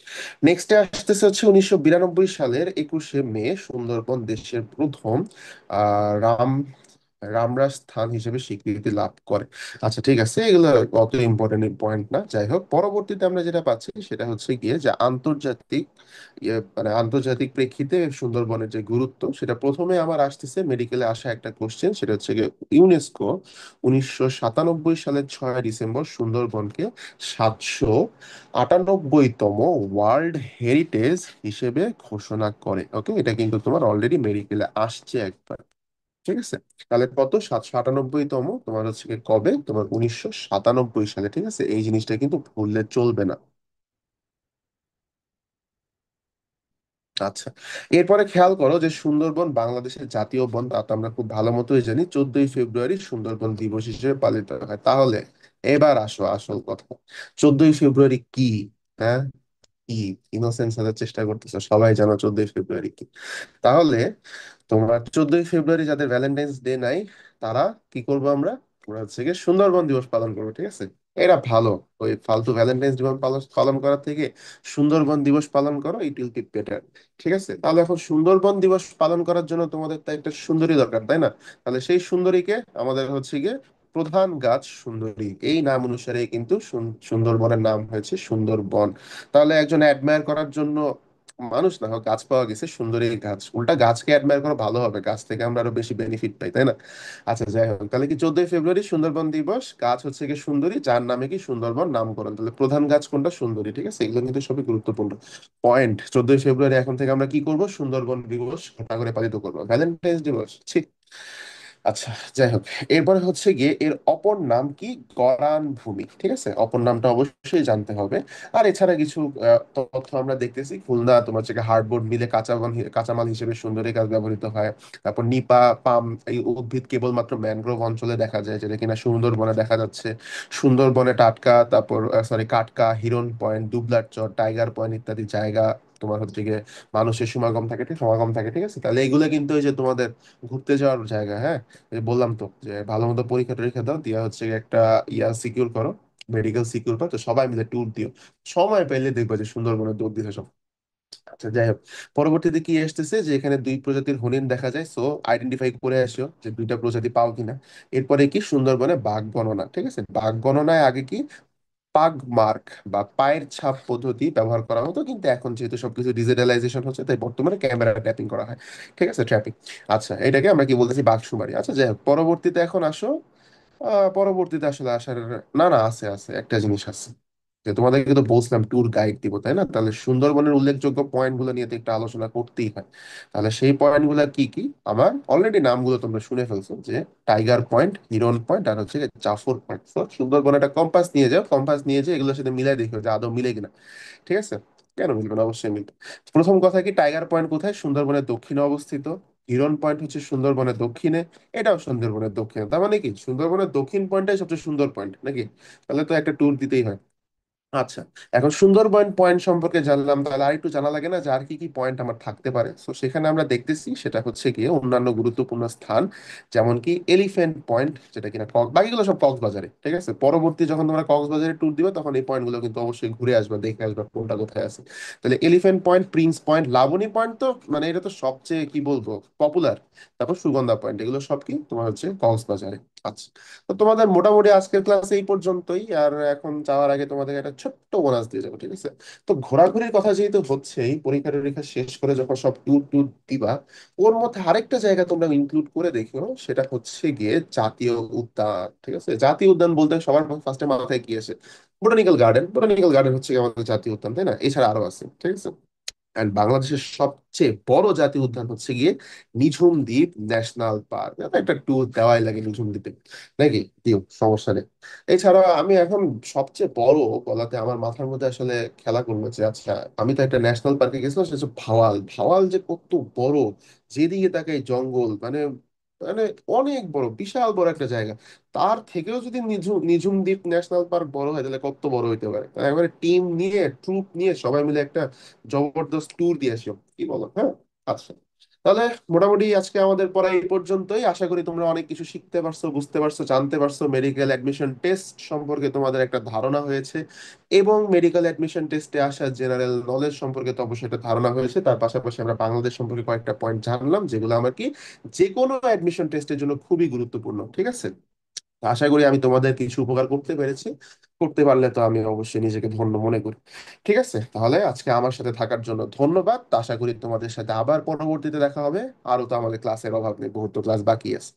নেক্সটে আসতেছে হচ্ছে 1992 সালের 21শে মে সুন্দরবন দেশের প্রথম রাম রামরাজ স্থান হিসেবে স্বীকৃতি লাভ করে। আচ্ছা, ঠিক আছে, এগুলো অত ইম্পর্টেন্ট পয়েন্ট না। যাই হোক, পরবর্তীতে আমরা যেটা পাচ্ছি সেটা হচ্ছে গিয়ে যে আন্তর্জাতিক, মানে আন্তর্জাতিক প্রেক্ষিতে সুন্দরবনের যে গুরুত্ব, সেটা প্রথমে আমার আসতেছে মেডিকেলে আসা একটা কোশ্চেন। সেটা হচ্ছে গিয়ে ইউনেস্কো 1997 সালের 6 ডিসেম্বর সুন্দরবনকে 798তম ওয়ার্ল্ড হেরিটেজ হিসেবে ঘোষণা করে। ওকে, এটা কিন্তু তোমার অলরেডি মেডিকেলে আসছে একবার। ঠিক আছে, তাহলে কত, 798তম তোমার হচ্ছে গিয়ে কবে, তোমার 1997 সালে। ঠিক আছে, এই জিনিসটা কিন্তু ভুললে চলবে না। আচ্ছা, এরপরে খেয়াল করো যে সুন্দরবন বাংলাদেশের জাতীয় বন, তা তো আমরা খুব ভালো মতোই জানি। 14ই ফেব্রুয়ারি সুন্দরবন দিবস হিসেবে পালিত হয়। তাহলে এবার আসো আসল কথা, 14ই ফেব্রুয়ারি কি? হ্যাঁ, কি ইনোসেন্স হাজার চেষ্টা করতেছো? সবাই জানো 14ই ফেব্রুয়ারি কি। তাহলে তোমার 14ই ফেব্রুয়ারি যাদের ভ্যালেন্টাইন্স ডে নাই, তারা কি করবো আমরা? আমরা হচ্ছে গিয়ে সুন্দরবন দিবস পালন করবো। ঠিক আছে, এরা ভালো, ওই ফালতু ভ্যালেন্টাইন্স দিবস পালন পালন করার থেকে সুন্দরবন দিবস পালন করো, ইট উইল বি বেটার। ঠিক আছে, তাহলে এখন সুন্দরবন দিবস পালন করার জন্য তোমাদের তাই একটা সুন্দরী দরকার, তাই না? তাহলে সেই সুন্দরীকে আমাদের হচ্ছে গিয়ে প্রধান গাছ সুন্দরী, এই নাম অনুসারে কিন্তু সুন্দরবনের নাম হয়েছে সুন্দরবন। তাহলে একজন অ্যাডমায়ার করার জন্য মানুষ না হোক, গাছ পাওয়া গেছে, সুন্দরী গাছ, উল্টা গাছকে অ্যাডমায়ার করা ভালো হবে, গাছ থেকে আমরা আরো বেশি বেনিফিট পাই, তাই না? আচ্ছা, যাই হোক, তাহলে কি 14ই ফেব্রুয়ারি সুন্দরবন দিবস, গাছ হচ্ছে কি সুন্দরী, যার নামে কি সুন্দরবন নামকরণ। তাহলে প্রধান গাছ কোনটা? সুন্দরী। ঠিক আছে, এগুলো কিন্তু সবই গুরুত্বপূর্ণ পয়েন্ট। 14ই ফেব্রুয়ারি এখন থেকে আমরা কি করব? সুন্দরবন দিবস ঘটা করে পালিত করবো, ভ্যালেন্টাইন্স দিবস, ঠিক। আচ্ছা, যাই হোক, এরপরে হচ্ছে গিয়ে এর অপর নাম কি? গরান ভূমি। ঠিক আছে, অপর নামটা অবশ্যই জানতে হবে। আর এছাড়া কিছু তথ্য আমরা দেখতেছি, খুলনা তোমার হচ্ছে হার্ডবোর্ড মিলে কাঁচামাল হিসেবে সুন্দরী গাছ ব্যবহৃত হয়। তারপর নিপা পাম, এই উদ্ভিদ কেবলমাত্র ম্যানগ্রোভ অঞ্চলে দেখা যায়, যেটা কিনা সুন্দরবনে দেখা যাচ্ছে। সুন্দরবনে টাটকা, তারপর সরি কাটকা, হিরন পয়েন্ট, দুবলার চর, টাইগার পয়েন্ট ইত্যাদি জায়গা তোমার হচ্ছে গিয়ে মানুষের সমাগম থাকে। ঠিক আছে, তাহলে এগুলো কিন্তু এই যে তোমাদের ঘুরতে যাওয়ার জায়গা। হ্যাঁ, এই যে বললাম তো যে ভালো মতো পরীক্ষা টরীক্ষা দাও, দিয়া হচ্ছে একটা সিকিউর করো, মেডিকেল সিকিউর করো, তো সবাই মিলে ট্যুর দিও। সময় পেলে দেখবা যে সুন্দরবনে দৌড় দিতে সব। আচ্ছা, যাই হোক, পরবর্তীতে কি আসতেছে যে এখানে দুই প্রজাতির হরিণ দেখা যায়, সো আইডেন্টিফাই করে আসো যে দুইটা প্রজাতি পাও কিনা। এরপরে কি সুন্দরবনে বাঘ গণনা, ঠিক আছে, বাঘ গণনায় আগে কি পাগ মার্ক বা পায়ের ছাপ পদ্ধতি ব্যবহার করা হতো, কিন্তু এখন যেহেতু সবকিছু ডিজিটালাইজেশন হচ্ছে তাই বর্তমানে ক্যামেরা ট্যাপিং করা হয়, ঠিক আছে, ট্র্যাপিং। আচ্ছা, এটাকে আমরা কি বলতেছি, বাঘ শুমারি। আচ্ছা, যাই হোক, পরবর্তীতে এখন আসো। পরবর্তীতে আসলে আসার, না না, আছে একটা জিনিস আছে, যে তোমাদেরকে তো বলছিলাম ট্যুর গাইড দিব, তাই না? তাহলে সুন্দরবনের উল্লেখযোগ্য পয়েন্ট গুলো নিয়ে তো একটু আলোচনা করতেই হয়। তাহলে সেই পয়েন্ট গুলো কি কি, আমার অলরেডি নামগুলো তোমরা শুনে ফেলছো, যে টাইগার পয়েন্ট, হিরন পয়েন্ট, আর হচ্ছে গিয়ে জাফর পয়েন্ট। তো সুন্দরবনে একটা কম্পাস নিয়ে যাও, কম্পাস নিয়ে যেয়ে এগুলোর সাথে মিলাই দেখো যে আদৌ মিলে কিনা। ঠিক আছে? কেন মিলবে না, অবশ্যই মিলবে। প্রথম কথা কি, টাইগার পয়েন্ট কোথায়? সুন্দরবনের দক্ষিণে অবস্থিত। হিরন পয়েন্ট হচ্ছে সুন্দরবনের দক্ষিণে, এটাও সুন্দরবনের দক্ষিণে। তার মানে কি সুন্দরবনের দক্ষিণ পয়েন্টটাই সবচেয়ে সুন্দর পয়েন্ট নাকি? তাহলে তো একটা ট্যুর দিতেই হয়। আচ্ছা, এখন সুন্দরবন পয়েন্ট সম্পর্কে জানলাম, তাহলে আর একটু জানা লাগে না যে আর কি কি পয়েন্ট আমার থাকতে পারে? তো সেখানে আমরা দেখতেছি সেটা হচ্ছে গিয়ে অন্যান্য গুরুত্বপূর্ণ স্থান, যেমন কি এলিফ্যান্ট পয়েন্ট, যেটা কিনা বাকিগুলো সব কক্সবাজারে, ঠিক আছে। পরবর্তী যখন তোমরা কক্সবাজারে ট্যুর দিবে তখন এই পয়েন্ট গুলো কিন্তু অবশ্যই ঘুরে আসবে, দেখে আসবে কোনটা কোথায় আছে। তাহলে Elephant Point, Prince Point, Laboni Point তো মানে এটা তো সবচেয়ে কি বলবো পপুলার। তারপর সুগন্ধা পয়েন্ট, এগুলো সব কি তোমার হচ্ছে কক্সবাজারে। আচ্ছা, তো তোমাদের মোটামুটি আজকের ক্লাস এই পর্যন্তই। আর এখন যাওয়ার আগে তোমাদের একটা ছোট্ট বোনাস দিয়ে যাবো, ঠিক আছে? তো ঘোরাঘুরির কথা যেহেতু হচ্ছেই, পরীক্ষা টরীক্ষা শেষ করে যখন সব ট্যুর ট্যুর দিবা, ওর মধ্যে আরেকটা জায়গা তোমরা ইনক্লুড করে দেখো, সেটা হচ্ছে গিয়ে জাতীয় উদ্যান। ঠিক আছে, জাতীয় উদ্যান বলতে সবার ফার্স্টে মাথায় কি আসে? Botanical garden. বোটানিক্যাল গার্ডেন হচ্ছে গিয়ে আমাদের জাতীয় উদ্যান, তাই না? এছাড়া আরো আছে, ঠিক আছে। এন্ড বাংলাদেশের সবচেয়ে বড় জাতীয় উদ্যান হচ্ছে গিয়ে নিঝুম দ্বীপ ন্যাশনাল পার্ক। একটা ট্যুর দেওয়াই লাগে নিঝুম দ্বীপে, নাকি? দিও, সমস্যা নেই। এছাড়া আমি এখন সবচেয়ে বড় বলাতে আমার মাথার মধ্যে আসলে খেলা করলো যে আচ্ছা, আমি তো একটা ন্যাশনাল পার্কে গেছিলাম, সেটা হচ্ছে ভাওয়াল। ভাওয়াল যে কত বড়, যেদিকে তাকাই জঙ্গল, মানে মানে অনেক বড়, বিশাল বড় একটা জায়গা। তার থেকেও যদি নিঝুম দ্বীপ ন্যাশনাল পার্ক বড় হয়, তাহলে কত বড় হইতে পারে? একবারে টিম নিয়ে, ট্রুপ নিয়ে সবাই মিলে একটা জবরদস্ত ট্যুর দিয়ে আসো, কি বলো? হ্যাঁ। আচ্ছা, তাহলে মোটামুটি আজকে আমাদের পড়া এই পর্যন্তই। আশা করি তোমরা অনেক কিছু শিখতে পারছো, বুঝতে পারছো, জানতে পারছো। মেডিকেল অ্যাডমিশন টেস্ট সম্পর্কে তোমাদের একটা ধারণা হয়েছে, এবং মেডিকেল অ্যাডমিশন টেস্টে আসা জেনারেল নলেজ সম্পর্কে তো অবশ্যই একটা ধারণা হয়েছে। তার পাশাপাশি আমরা বাংলাদেশ সম্পর্কে কয়েকটা পয়েন্ট জানলাম, যেগুলো আমার কি যে কোনো অ্যাডমিশন টেস্টের জন্য খুবই গুরুত্বপূর্ণ। ঠিক আছে? তো আশা করি আমি তোমাদের কিছু উপকার করতে পেরেছি। করতে পারলে তো আমি অবশ্যই নিজেকে ধন্য মনে করি। ঠিক আছে, তাহলে আজকে আমার সাথে থাকার জন্য ধন্যবাদ। তো আশা করি তোমাদের সাথে আবার পরবর্তীতে দেখা হবে। আরো তো আমাদের ক্লাসের অভাব নেই, বহুত ক্লাস বাকি আছে।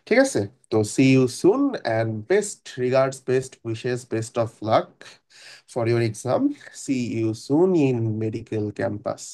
ঠিক আছে, তো see you soon, and best regards, best wishes, best of luck for your exam. See you soon in medical campus.